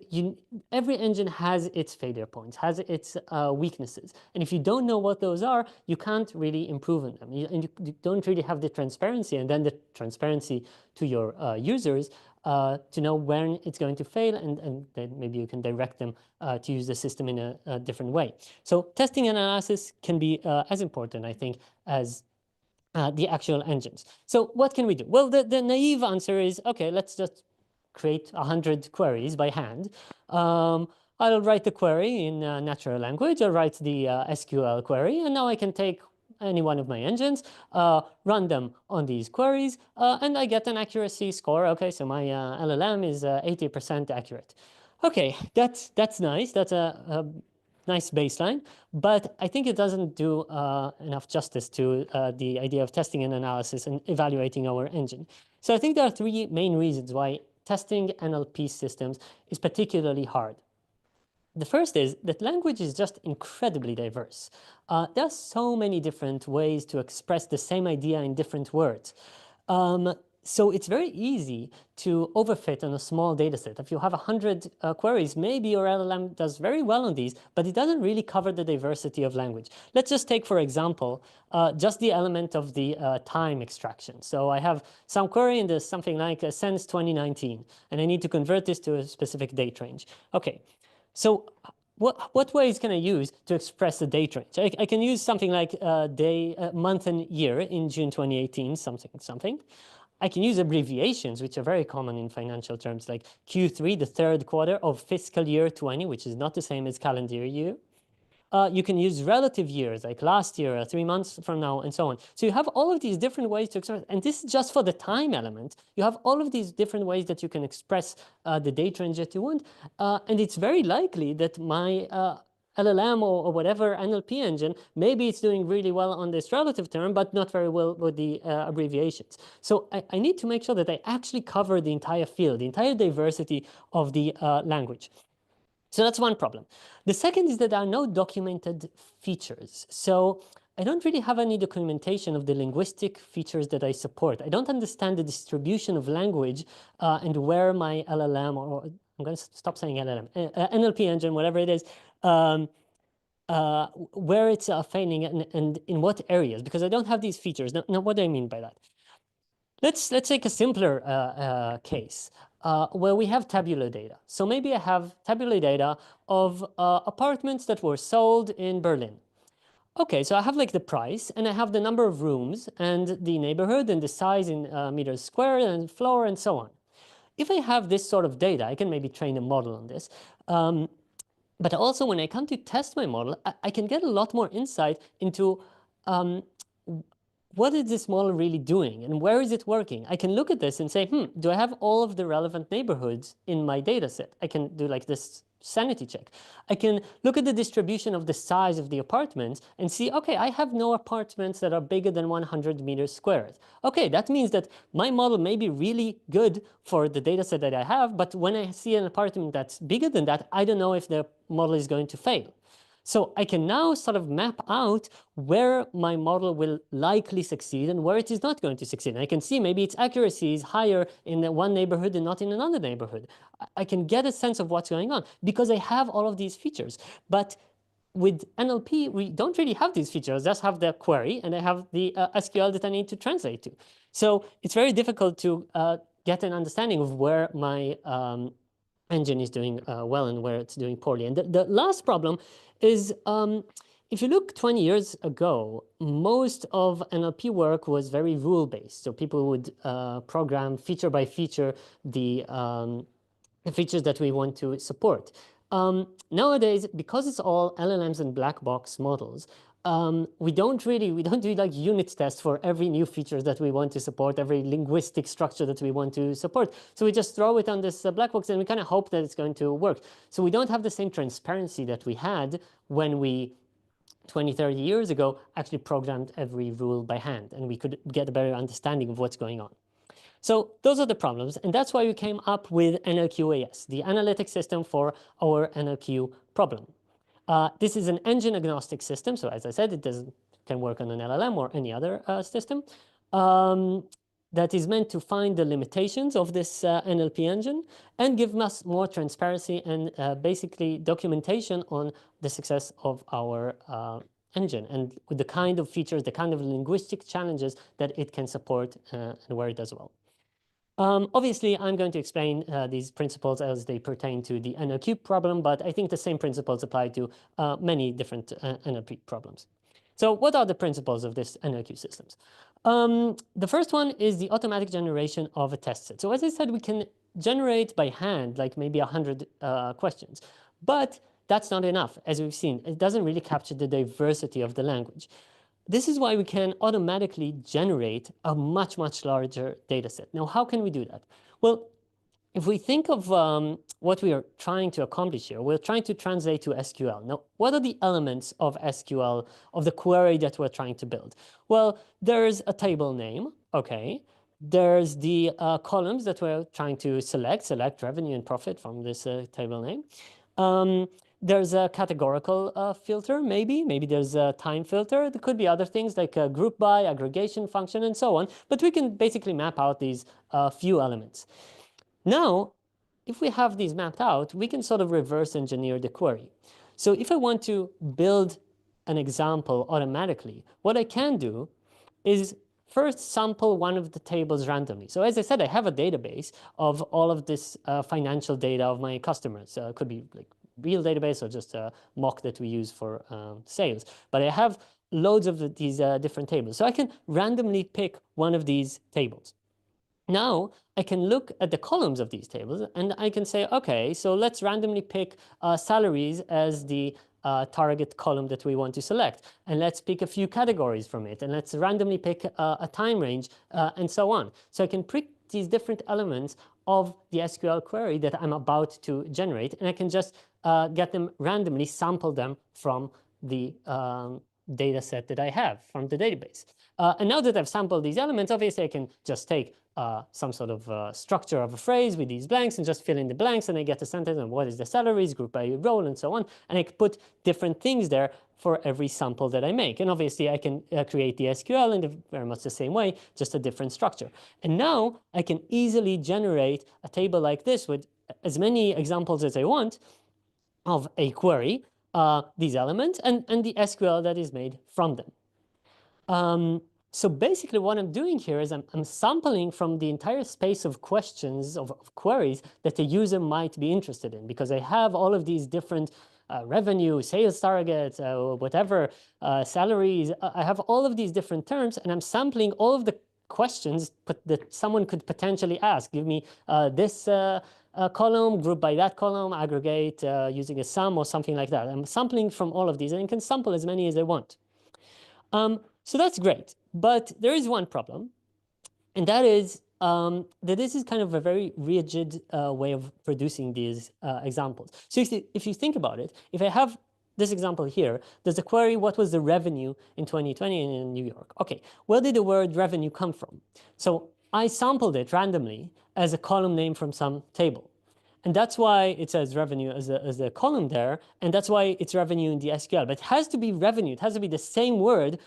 every engine has its failure points, has its weaknesses, and if you don't know what those are, you can't really improve on them, and you don't really have the transparency, and then the transparency to your users to know when it's going to fail, and then maybe you can direct them to use the system in a different way. So testing and analysis can be as important, I think, as the actual engines. So what can we do? Well, the naive answer is, okay, let's just create 100 queries by hand. I'll write the query in natural language, I'll write the SQL query, and now I can take any one of my engines, run them on these queries, and I get an accuracy score. Okay, so my LLM is 80% accurate. Okay, that's nice. That's a nice baseline, but I think it doesn't do enough justice to the idea of testing and analysis and evaluating our engine. So I think there are three main reasons why testing NLP systems is particularly hard. The first is that language is just incredibly diverse. There are so many different ways to express the same idea in different words. So it's very easy to overfit on a small data set. If you have 100 queries, maybe your LLM does very well on these, but it doesn't really cover the diversity of language. Let's just take, for example, just the element of the time extraction. So I have some query and there's something like since 2019, and I need to convert this to a specific date range. Okay, so what ways can I use to express the date range? I can use something like day, month and year in June 2018, something. I can use abbreviations, which are very common in financial terms, like Q3, the third quarter of fiscal year 20, which is not the same as calendar year. You can use relative years, like last year, 3 months from now, and so on. So you have all of these different ways to express, and this is just for the time element. You have all of these different ways that you can express the date range that you want, and it's very likely that my LLM or whatever NLP engine, maybe it's doing really well on this relative term, but not very well with the abbreviations. So I need to make sure that I actually cover the entire field, the entire diversity of the language. So that's one problem. The second is that there are no documented features. So I don't really have any documentation of the linguistic features that I support. I don't understand the distribution of language and where my LLM, or I'm going to stop saying LLM, NLP engine, whatever it is, where it's failing and in what areas, because I don't have these features. Now, what do I mean by that? Let's take a simpler case where we have tabular data. So maybe I have tabular data of apartments that were sold in Berlin. Okay, so I have like the price, and I have the number of rooms, and the neighborhood, and the size in meters squared, and floor, and so on. If I have this sort of data, I can maybe train a model on this. But also, when I come to test my model, I can get a lot more insight into what is this model really doing and where is it working? I can look at this and say, do I have all of the relevant neighborhoods in my data set? I can do like this sanity check. I can look at the distribution of the size of the apartments and see, okay, I have no apartments that are bigger than 100 meters squared. Okay, that means that my model may be really good for the data set that I have, but when I see an apartment that's bigger than that, I don't know if the model is going to fail. So I can now sort of map out where my model will likely succeed and where it is not going to succeed. And I can see maybe its accuracy is higher in one neighborhood and not in another neighborhood. I can get a sense of what's going on because I have all of these features. But with NLP, we don't really have these features. I just have the query, and I have the SQL that I need to translate to. So it's very difficult to get an understanding of where my engine is doing well and where it's doing poorly. And the last problem is if you look 20 years ago, most of NLP work was very rule-based. So people would program feature by feature the features that we want to support. Nowadays, because it's all LLMs and black box models, we don't do like unit tests for every new feature that we want to support, every linguistic structure that we want to support. So we just throw it on this black box and we kind of hope that it's going to work. So we don't have the same transparency that we had when we 20, 30 years ago actually programmed every rule by hand, and we could get a better understanding of what's going on. So those are the problems, and that's why we came up with NLP-as, the analytic system for our NLP problem. This is an engine agnostic system, so as I said, it can work on an LLM or any other system that is meant to find the limitations of this NLP engine and give us more transparency and basically documentation on the success of our engine and with the kind of features, the kind of linguistic challenges that it can support and where it does well. Obviously, I'm going to explain these principles as they pertain to the NLP problem, but I think the same principles apply to many different NLP problems. So what are the principles of this NLP systems? The first one is the automatic generation of a test set. So as I said, we can generate by hand like maybe 100 questions, but that's not enough. As we've seen, it doesn't really capture the diversity of the language. This is why we can automatically generate a much, much larger data set. Now, how can we do that? Well, if we think of what we are trying to accomplish here, we're trying to translate to SQL. Now, what are the elements of SQL, of the query that we're trying to build? Well, there's a table name, okay. There's the columns that we're trying to select revenue and profit from this table name. There's a categorical filter, maybe there's a time filter. There could be other things like a group by, aggregation function, and so on. But we can basically map out these few elements. Now, if we have these mapped out, we can sort of reverse engineer the query. So if I want to build an example automatically, what I can do is first sample one of the tables randomly. So as I said, I have a database of all of this financial data of my customers. It could be like real database or just a mock that we use for sales. But I have loads of these different tables. So I can randomly pick one of these tables. Now I can look at the columns of these tables and I can say, okay, so let's randomly pick salaries as the target column that we want to select. And let's pick a few categories from it. And let's randomly pick a time range and so on. So I can pick these different elements of the SQL query that I'm about to generate. And I can just get them randomly, sample them from the data set that I have from the database. And now that I've sampled these elements, obviously I can just take some sort of structure of a phrase with these blanks and just fill in the blanks, and I get a sentence and what is the salaries, group by role, and so on. And I put different things there for every sample that I make. And obviously I can create the SQL in very much the same way, just a different structure. And now I can easily generate a table like this with as many examples as I want of a query, these elements, and the SQL that is made from them. So basically what I'm doing here is I'm sampling from the entire space of questions, of queries that the user might be interested in, because I have all of these different revenue, sales targets, whatever, salaries. I have all of these different terms, and I'm sampling all of the questions that someone could potentially ask. Give me this column, group by that column, aggregate using a sum or something like that. I'm sampling from all of these, and I can sample as many as I want. So that's great, but there is one problem, and that is that this is kind of a very rigid way of producing these examples. So if you think about it, if I have this example here, there's a query, what was the revenue in 2020 in New York? Okay, where did the word revenue come from? So I sampled it randomly as a column name from some table. And that's why it says revenue as a column there, and that's why it's revenue in the SQL. But it has to be revenue, it has to be the same word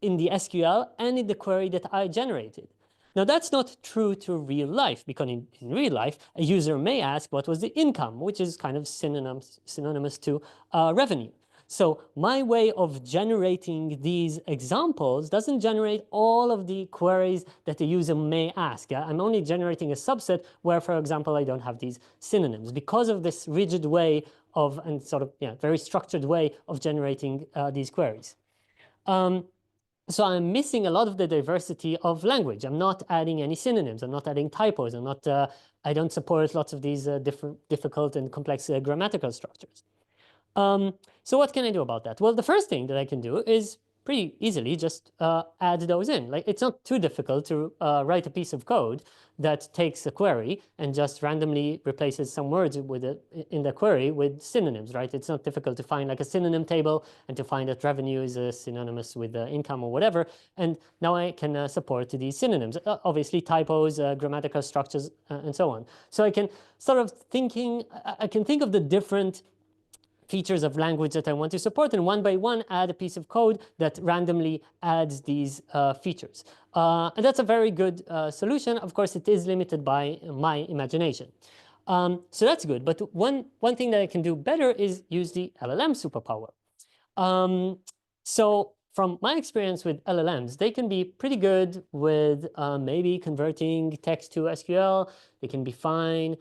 in the SQL and in the query that I generated. Now that's not true to real life, because in real life, a user may ask what was the income, which is kind of synonymous to revenue. So my way of generating these examples doesn't generate all of the queries that the user may ask. Yeah? I'm only generating a subset where, for example, I don't have these synonyms because of this rigid way of, and sort of very structured way of generating these queries. So I'm missing a lot of the diversity of language. I'm not adding any synonyms. I'm not adding typos. I don't support lots of these difficult and complex grammatical structures. So what can I do about that? Well, the first thing that I can do is pretty easily just add those in. Like, it's not too difficult to write a piece of code that takes a query and just randomly replaces some words with it in the query with synonyms, right? It's not difficult to find like a synonym table and to find that revenue is synonymous with income or whatever. And now I can support these synonyms. Obviously typos, grammatical structures, and so on. So I can sort of I can think of the different features of language that I want to support, and one by one add a piece of code that randomly adds these features. And that's a very good solution. Of course, it is limited by my imagination. So that's good. But one thing that I can do better is use the LLM superpower. So from my experience with LLMs, they can be pretty good with maybe converting text to SQL. They can be fine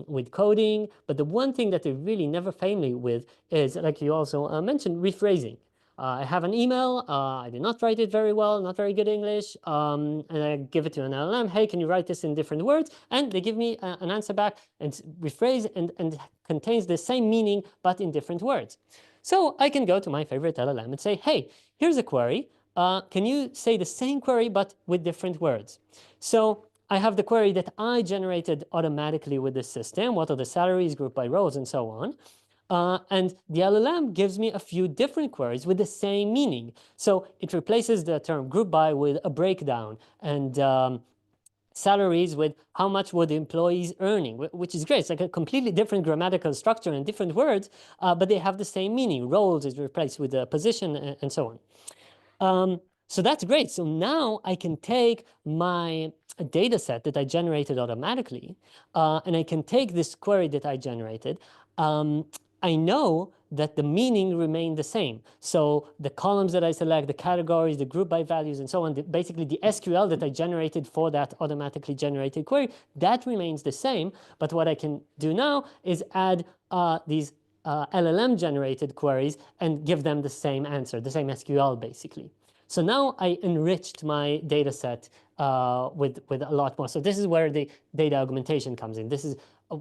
with coding, but the one thing that they're really never fail me with is, like you also mentioned, rephrasing. I have an email, I did not write it very well, not very good English, and I give it to an LLM, hey, can you write this in different words? And they give me an answer back, and rephrase and contains the same meaning, but in different words. So I can go to my favorite LLM and say, hey, here's a query. Can you say the same query, but with different words? So I have the query that I generated automatically with the system. What are the salaries, grouped by roles, and so on. And the LLM gives me a few different queries with the same meaning. So it replaces the term group by with a breakdown, and salaries with how much were the employees earning, which is great. It's like a completely different grammatical structure and different words, but they have the same meaning. Roles is replaced with a position, and so on. So that's great. So now I can take my data set that I generated automatically, and I can take this query that I generated. I know that the meaning remained the same. So the columns that I select, the categories, the group by values, and so on, basically the SQL that I generated for that automatically generated query, that remains the same. But what I can do now is add these LLM generated queries and give them the same answer, the same SQL basically. So now I enriched my data set with a lot more. So this is where the data augmentation comes in. This is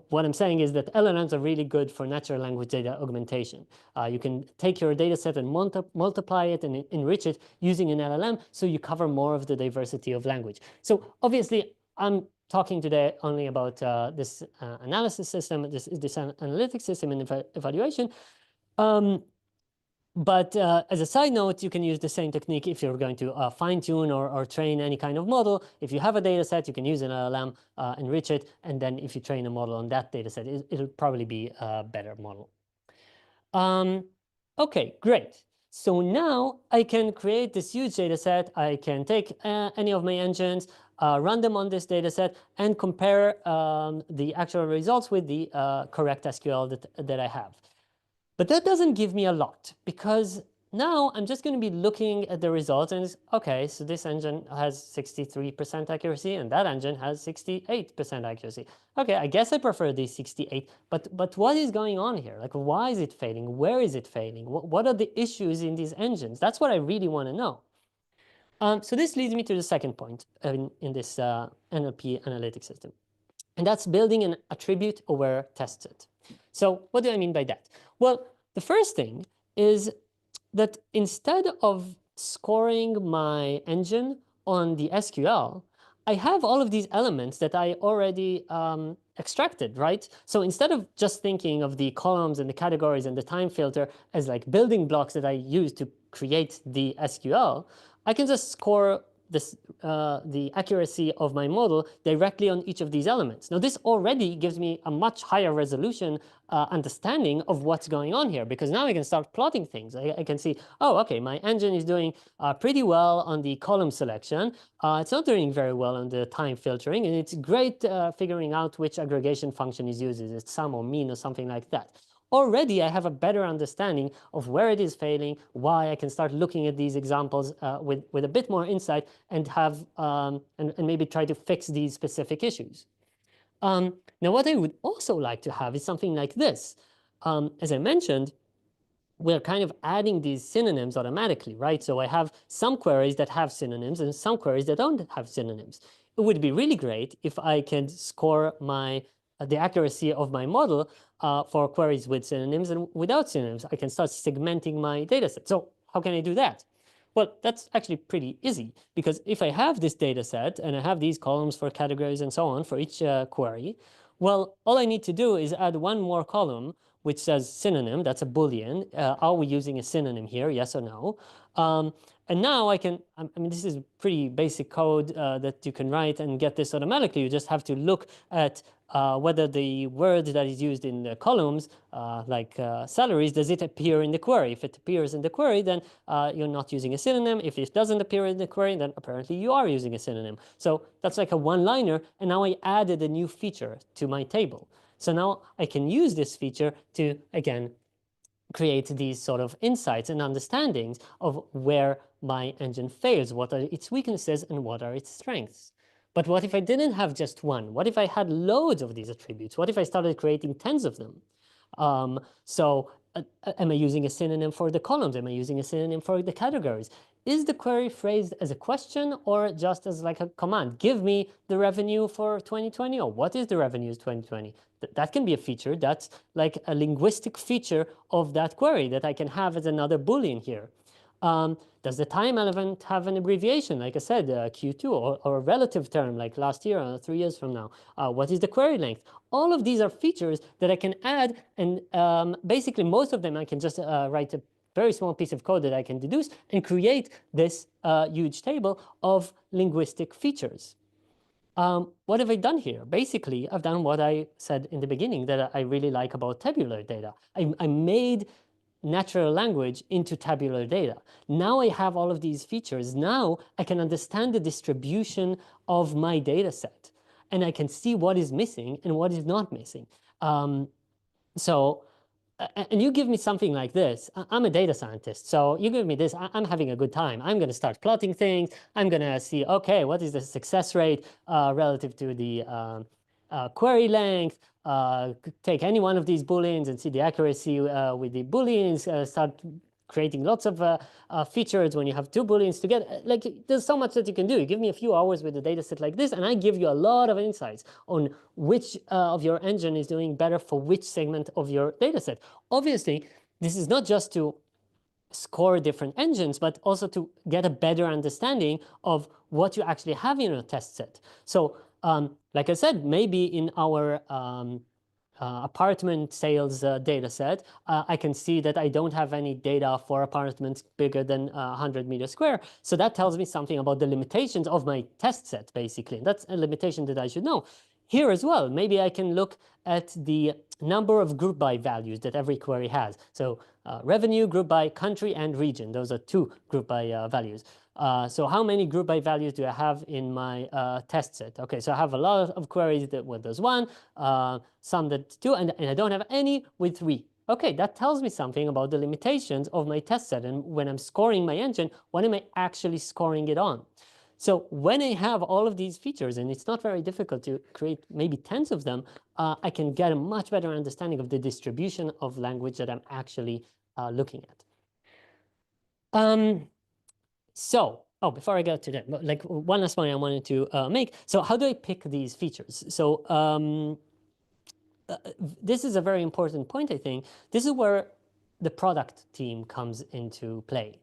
what I'm saying is that LLMs are really good for natural language data augmentation. You can take your data set and multiply it and enrich it using an LLM, so you cover more of the diversity of language. So obviously, I'm talking today only about this analysis system, this analytic system and evaluation. But as a side note, you can use the same technique if you're going to fine-tune or train any kind of model. If you have a data set, you can use an LLM, enrich it, and then if you train a model on that data set, it'll probably be a better model. Okay, great. So now I can create this huge data set. I can take any of my engines, run them on this data set, and compare the actual results with the correct SQL that I have. But that doesn't give me a lot, because now I'm just going to be looking at the results and it's, okay, so this engine has 63% accuracy and that engine has 68% accuracy. Okay, I guess I prefer the 68, but what is going on here? Like, why is it failing? Where is it failing? What are the issues in these engines? That's what I really want to know. So this leads me to the second point in this NLP analytic system, and that's building an attribute-aware test set. So what do I mean by that? Well, the first thing is that instead of scoring my engine on the SQL, I have all of these elements that I already extracted, right? So instead of just thinking of the columns and the categories and the time filter as like building blocks that I use to create the SQL, I can just score this, the accuracy of my model directly on each of these elements. Now, this already gives me a much higher resolution understanding of what's going on here, because now I can start plotting things. I can see, oh, okay, my engine is doing pretty well on the column selection. It's not doing very well on the time filtering, and it's great figuring out which aggregation function it uses. It's sum or mean or something like that. Already I have a better understanding of where it is failing, why. I can start looking at these examples with a bit more insight and have and maybe try to fix these specific issues. Now, what I would also like to have is something like this. As I mentioned, we're kind of adding these synonyms automatically, right? So I have some queries that have synonyms and some queries that don't have synonyms. It would be really great if I could score the accuracy of my model for queries with synonyms and without synonyms. I can start segmenting my data set. So how can I do that? Well, that's actually pretty easy, because if I have this data set and I have these columns for categories and so on for each query, well, all I need to do is add one more column which says synonym. That's a Boolean. Are we using a synonym here? Yes or no? And now I can, I mean, this is pretty basic code that you can write and get this automatically. You just have to look at whether the word that is used in the columns, like salaries, does it appear in the query? If it appears in the query, then you're not using a synonym. If it doesn't appear in the query, then apparently you are using a synonym. So that's like a one-liner, and now I added a new feature to my table. So now I can use this feature to, again, create these sort of insights and understandings of where my engine fails, what are its weaknesses and what are its strengths. But what if I didn't have just one? What if I had loads of these attributes? What if I started creating tens of them? Am I using a synonym for the columns? Am I using a synonym for the categories? Is the query phrased as a question or just as like a command? Give me the revenue for 2020, or what is the revenues 2020? That can be a feature. That's like a linguistic feature of that query that I can have as another Boolean here. Does the time element have an abbreviation, like I said, Q2, or a relative term, like last year or 3 years from now? What is the query length? All of these are features that I can add, and basically most of them I can just write a very small piece of code that I can deduce and create this huge table of linguistic features. What have I done here? Basically, I've done what I said in the beginning that I really like about tabular data. I made natural language into tabular data. Now I have all of these features. Now I can understand the distribution of my data set, and I can see what is missing and what is not missing. And you give me something like this. I'm a data scientist, so you give me this, I'm having a good time. I'm going to start plotting things. I'm going to see, okay, what is the success rate relative to the query length? Take any one of these Booleans and see the accuracy with the Booleans. Start creating lots of features when you have two Booleans together. Like, there's so much that you can do. You give me a few hours with a data set like this, and I give you a lot of insights on which of your engine is doing better for which segment of your data set. Obviously, this is not just to score different engines, but also to get a better understanding of what you actually have in your test set. So, like I said, maybe in our apartment sales data set, I can see that I don't have any data for apartments bigger than 100 meters square. So that tells me something about the limitations of my test set, basically. That's a limitation that I should know. Here as well, maybe I can look at the number of group by values that every query has. So revenue, group by country, and region. Those are 2 group by values. So how many group by values do I have in my test set? Okay, so I have a lot of queries that with there's 1, some that 2, and I don't have any with 3. Okay, that tells me something about the limitations of my test set. And when I'm scoring my engine, what am I actually scoring it on? So when I have all of these features, and it's not very difficult to create maybe tens of them, I can get a much better understanding of the distribution of language that I'm actually looking at. Before I get to that, like one last point I wanted to make. So how do I pick these features? So this is a very important point, I think. This is where the product team comes into play.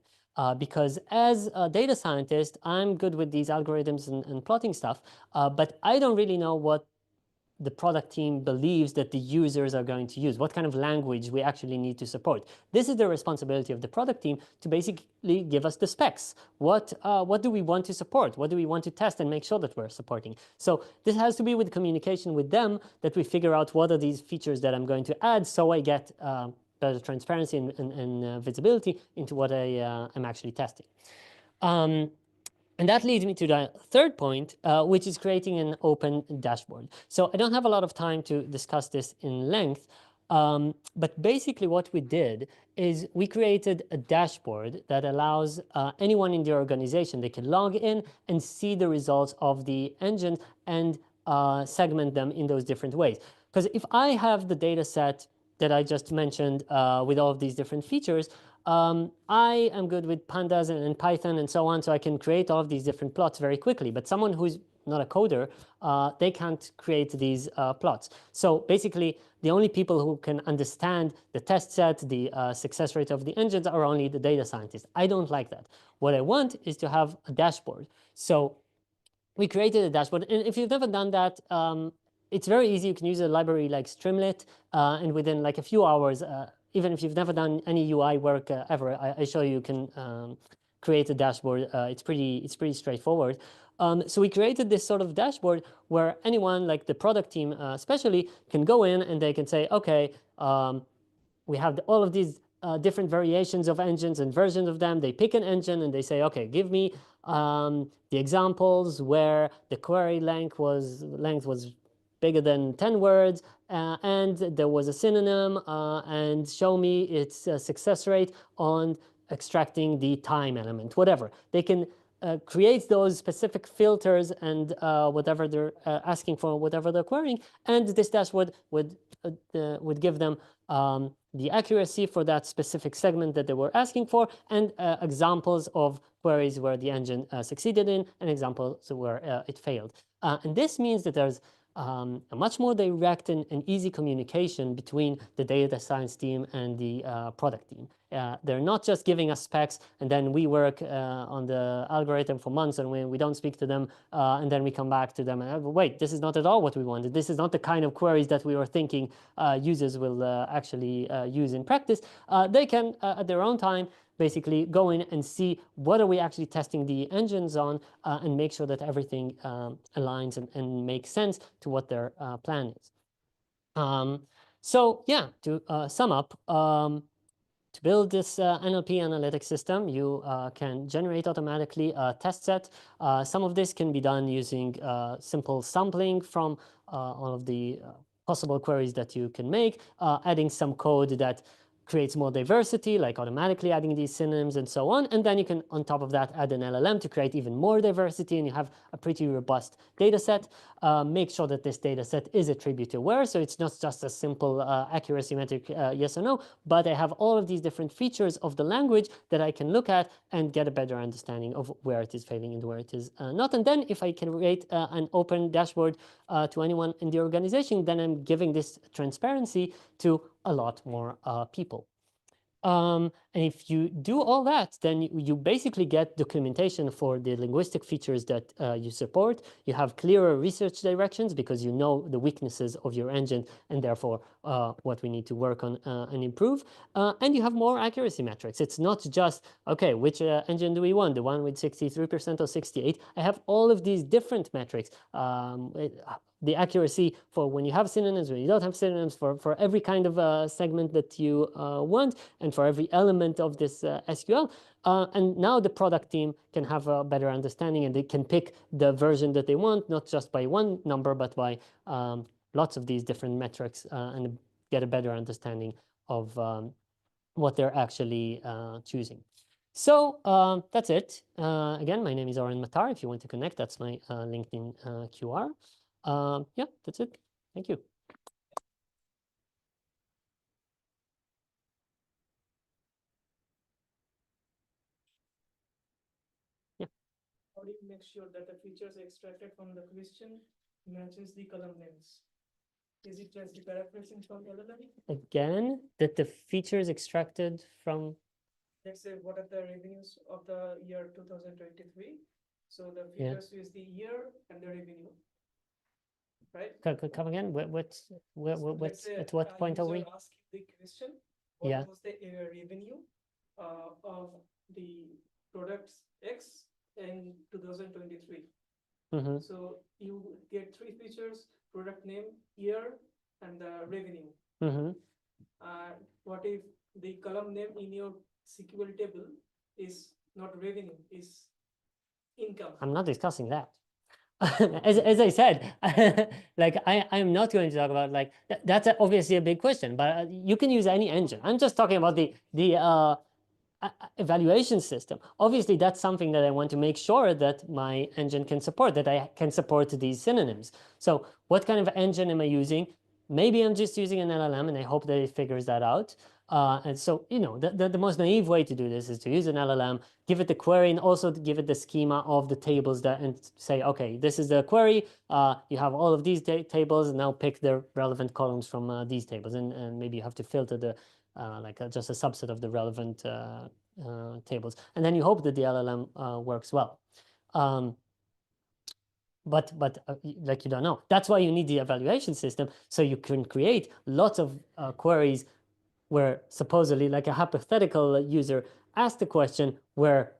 Because as a data scientist, I'm good with these algorithms and plotting stuff, but I don't really know what the product team believes that the users are going to use, what kind of language we actually need to support. This is the responsibility of the product team to basically give us the specs. What do we want to support? What do we want to test and make sure that we're supporting? So this has to be with communication with them, that we figure out what are these features that I'm going to add, so I get better transparency and visibility into what I am actually testing. And that leads me to the third point, which is creating an open dashboard. So I don't have a lot of time to discuss this in length, but basically what we did is we created a dashboard that allows anyone in the organization, they can log in and see the results of the engine and segment them in those different ways. Because if I have the data set that I just mentioned with all of these different features, I am good with pandas and Python and so on, so I can create all of these different plots very quickly. But someone who's not a coder, they can't create these plots. So basically, the only people who can understand the test set, the success rate of the engines are only the data scientists. I don't like that. What I want is to have a dashboard. So we created a dashboard. And if you've never done that, it's very easy. You can use a library like Streamlit, and within like a few hours, even if you've never done any UI work ever, I show you can create a dashboard. It's pretty straightforward. So we created this sort of dashboard where anyone, like the product team especially, can go in and they can say, okay, we have all of these different variations of engines and versions of them. They pick an engine and they say, okay, give me the examples where the query length was bigger than 10 words, and there was a synonym, and show me its success rate on extracting the time element, whatever. They can create those specific filters and whatever they're asking for, whatever they're querying, and this dashboard would give them the accuracy for that specific segment that they were asking for, and examples of queries where the engine succeeded in, and examples where it failed. And this means that there's a much more direct and easy communication between the data science team and the product team. They're not just giving us specs and then we work on the algorithm for months and we don't speak to them and then we come back to them and wait, this is not at all what we wanted. This is not the kind of queries that we were thinking users will actually use in practice. They can, at their own time, basically go in and see what are we actually testing the engines on and make sure that everything aligns and makes sense to what their plan is. So yeah, to sum up, to build this NLP analytics system, you can generate automatically a test set. Some of this can be done using simple sampling from all of the possible queries that you can make, adding some code that creates more diversity, like automatically adding these synonyms and so on. And then you can, on top of that, add an LLM to create even more diversity, and you have a pretty robust data set. Make sure that this data set is attribute aware, so it's not just a simple accuracy metric, yes or no, but I have all of these different features of the language that I can look at and get a better understanding of where it is failing and where it is not. And then if I can create an open dashboard to anyone in the organization, then I'm giving this transparency to a lot more people. And if you do all that, then you basically get documentation for the linguistic features that you support. You have clearer research directions because you know the weaknesses of your engine and therefore what we need to work on and improve. And you have more accuracy metrics. It's not just, okay, which engine do we want? The one with 63% or 68? I have all of these different metrics. The accuracy for when you have synonyms, when you don't have synonyms, for every kind of segment that you want, and for every element of this SQL. And now the product team can have a better understanding, and they can pick the version that they want, not just by one number, but by lots of these different metrics, and get a better understanding of what they're actually choosing. So that's it. Again, my name is Oren Matar. If you want to connect, that's my LinkedIn QR. Yeah, that's it. Thank you. Yeah. How do you make sure that the features extracted from the question matches the column names? Is it just the paraphrasing from LLM? Again, that the features extracted from. Let's say what are the revenues of the year 2023? So the features is the year and the revenue, right? Come again? What's at what point are we? Asking the question, Yeah. what was the revenue of the products X in 2023? So you get three features: product name, year, and the revenue. What if the column name in your SQL table is not revenue, is income? I'm not discussing that. as I said, like I'm not going to talk about like that's obviously a big question, but you can use any engine. I'm just talking about the evaluation system. Obviously, that's something that I want to make sure that my engine can support, that I can support these synonyms. So what kind of engine am I using? Maybe I'm just using an LLM, and I hope that it figures that out. And so, you know, the most naive way to do this is to use an LLM, give it the query, and also give it the schema of the tables that, and say, okay, this is the query. You have all of these tables, and now pick the relevant columns from these tables, and maybe you have to filter the just a subset of the relevant tables, and then you hope that the LLM works well. But like you don't know. That's why you need the evaluation system, so you can create lots of queries where supposedly, like a hypothetical user asked a question where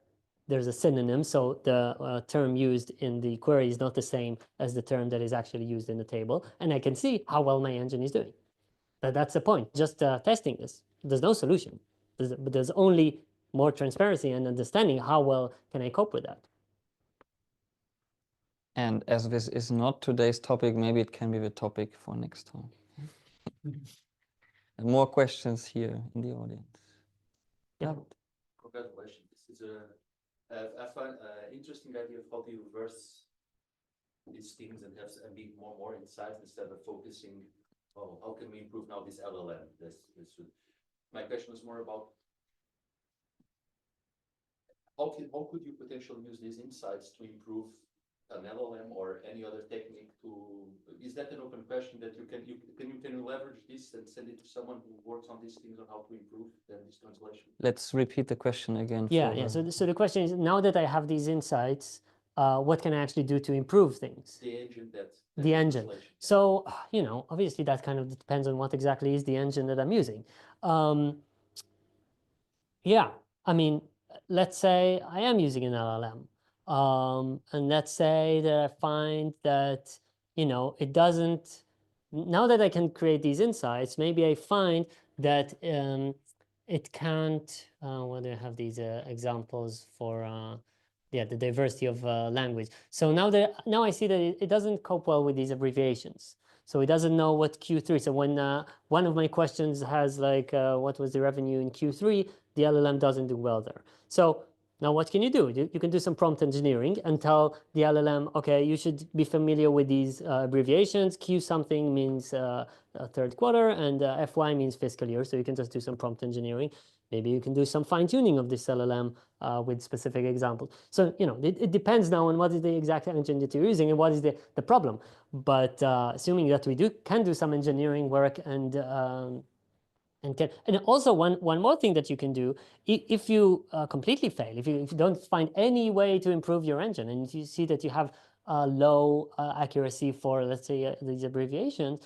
there's a synonym, so the term used in the query is not the same as the term that is actually used in the table, and I can see how well my engine is doing. That's the point, just testing this. There's no solution, but there's only more transparency and understanding how well can I cope with that. And as this is not today's topic, maybe it can be the topic for next time. And more questions here in the audience. Yeah. Congratulations. This is I find interesting idea of how to reverse these things and have and be more insights instead of focusing, oh, how can we improve now this LLM? My question was more about how could you potentially use these insights to improve an LLM or any other technique to, is that an open question that you can leverage this and send it to someone who works on these things on how to improve this translation? Let's repeat the question again. Yeah. So the question is, now that I have these insights, what can I actually do to improve things? The engine the engine. So, you know, obviously that kind of depends on what exactly is the engine that I'm using. Yeah, I mean, let's say I am using an LLM. And let's say that I find that, you know, it doesn't, now that I can create these insights, maybe I find that it can't, well, I have these examples for, yeah, the diversity of language. So now I see that it doesn't cope well with these abbreviations. So it doesn't know what Q3. So when one of my questions has like, what was the revenue in Q3, the LLM doesn't do well there. So now what can you do? You can do some prompt engineering and tell the LLM, okay, you should be familiar with these abbreviations. Q something means third quarter, and FY means fiscal year. So you can just do some prompt engineering. Maybe you can do some fine tuning of this LLM with specific examples. So, you know, it depends now on what is the exact engine that you're using and what is the problem. But assuming that we can do some engineering work and And also one more thing that you can do, if you completely fail, if you don't find any way to improve your engine, and you see that you have low accuracy for, let's say, these abbreviations,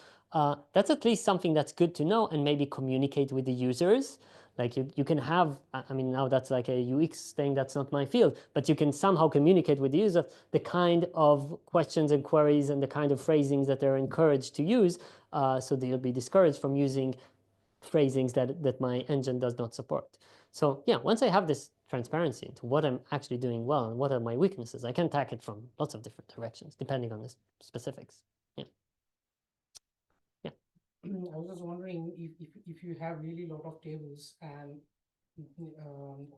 that's at least something that's good to know, and maybe communicate with the users. Like you can have, I mean, now that's like a UX thing, that's not my field, but you can somehow communicate with the user the kind of questions and queries and the kind of phrasings that they're encouraged to use, so they'll be discouraged from using phrasings that my engine does not support. So yeah, once I have this transparency into what I'm actually doing well and what are my weaknesses, I can attack it from lots of different directions, depending on the specifics. Yeah. Yeah. I was just wondering if you have really lot of tables and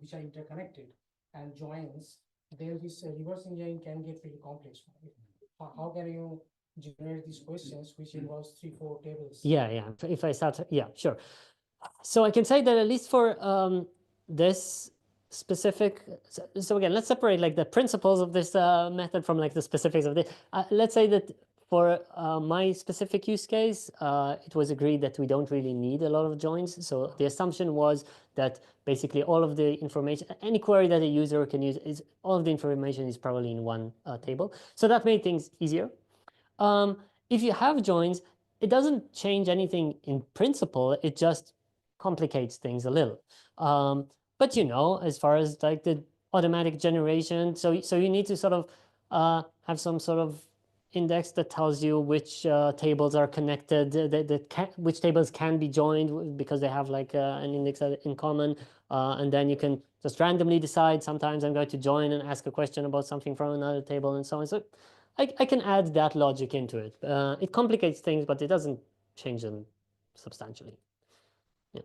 which are interconnected and joins, then this reverse engineering can get pretty complex. Right? How can you generate these questions which involves 3-4 tables? Yeah. If I start, yeah, sure. So I can say that at least for this specific, so again, let's separate like the principles of this method from like the specifics of this. Let's say that for my specific use case, it was agreed that we don't really need a lot of joins. So the assumption was that basically all of the information, any query that a user can use, is all of the information is probably in one table. So that made things easier. If you have joins, it doesn't change anything in principle. It just complicates things a little. But you know, as far as like the automatic generation, so you need to sort of have some sort of index that tells you which tables are connected, which tables can be joined because they have like an index in common, and then you can just randomly decide. Sometimes I'm going to join and ask a question about something from another table and so on. So I can add that logic into it. It complicates things, but it doesn't change them substantially. Yeah.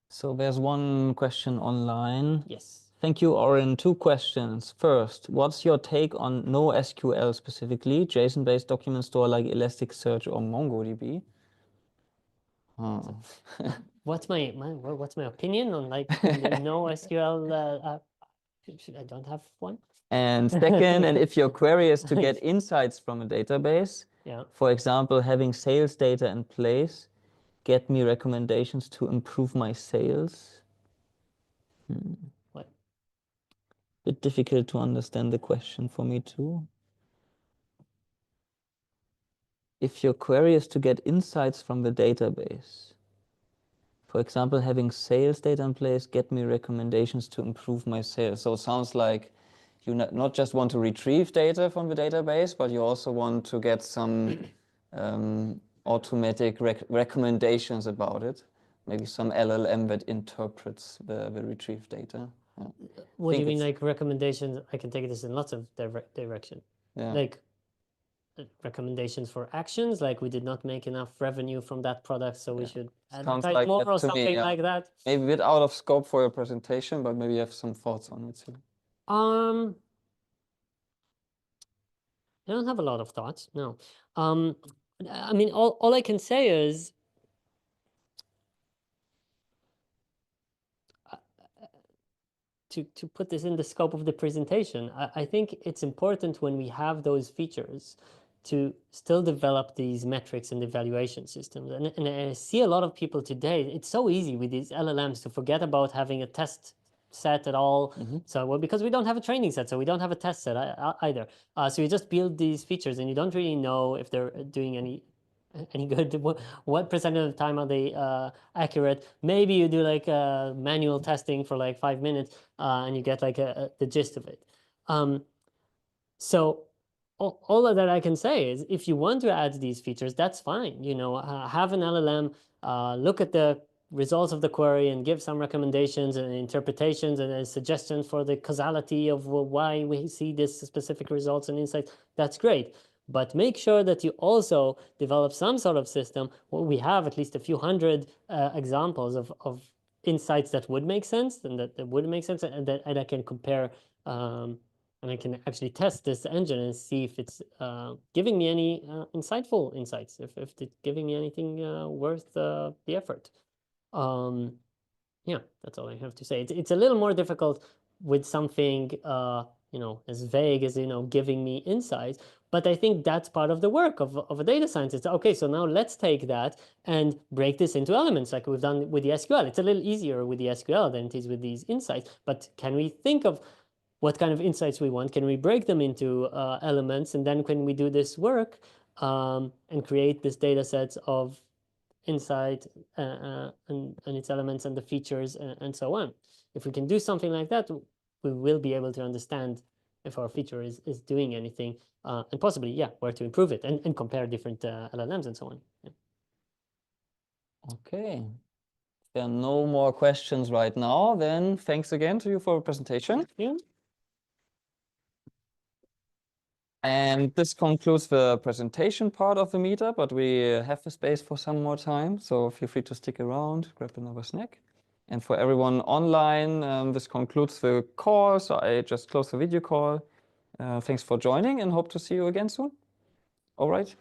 So there's one question online. Yes. Thank you, Oren. 2 questions. First, what's your take on NoSQL specifically, JSON-based document store like Elasticsearch or MongoDB? What's my opinion on like NoSQL? I don't have one. And second, and if your query is to get insights from a database, Yeah. for example, having sales data in place, get me recommendations to improve my sales. What? Bit difficult to understand the question for me too. If your query is to get insights from the database, for example, having sales data in place, get me recommendations to improve my sales. So it sounds like you not just want to retrieve data from the database, but you also want to get some automatic recommendations about it. Maybe some LLM that interprets the retrieved data. Yeah. What do you mean, like recommendations? I can take this in lots of direction. Yeah. Like recommendations for actions, like we did not make enough revenue from that product, so we should advertise like more that or to me, something yeah. like that. Maybe a bit out of scope for your presentation, but maybe you have some thoughts on it too. I don't have a lot of thoughts, no. I mean, all I can say is to put this in the scope of the presentation, I think it's important when we have those features to still develop these metrics and evaluation systems. And I see a lot of people today, it's so easy with these LLMs to forget about having a test set at all. So, well, because we don't have a training set, so we don't have a test set either. So you just build these features and you don't really know if they're doing any good. What percent of the time are they accurate? Maybe you do like manual testing for like 5 minutes and you get like the gist of it. So all of that I can say is if you want to add these features, that's fine. You know, have an LLM, look at the results of the query and give some recommendations and interpretations and suggestions for the causality of why we see this specific results and insights. That's great. But make sure that you also develop some sort of system where we have at least a few hundred examples of insights that would make sense and that would make sense and that I can compare and I can actually test this engine and see if it's giving me any insightful insights, if it's giving me anything worth the effort. Yeah, that's all I have to say. It's a little more difficult with something, you know, as vague as, you know, giving me insights. But I think that's part of the work of a data scientist. Okay, so now let's take that and break this into elements like we've done with the SQL. It's a little easier with the SQL than it is with these insights. But can we think of what kind of insights we want? Can we break them into elements? And then can we do this work and create this data sets of insight and its elements and the features and so on? If we can do something like that, we will be able to understand if our feature is doing anything and possibly, yeah, where to improve it and compare different LLMs and so on. Yeah. Okay. If there are no more questions right now, then thanks again to you for the presentation. Yeah. And this concludes the presentation part of the meetup, but we have the space for some more time. So feel free to stick around, grab another snack. And for everyone online, this concludes the call. So I just close the video call. Thanks for joining and hope to see you again soon. All right.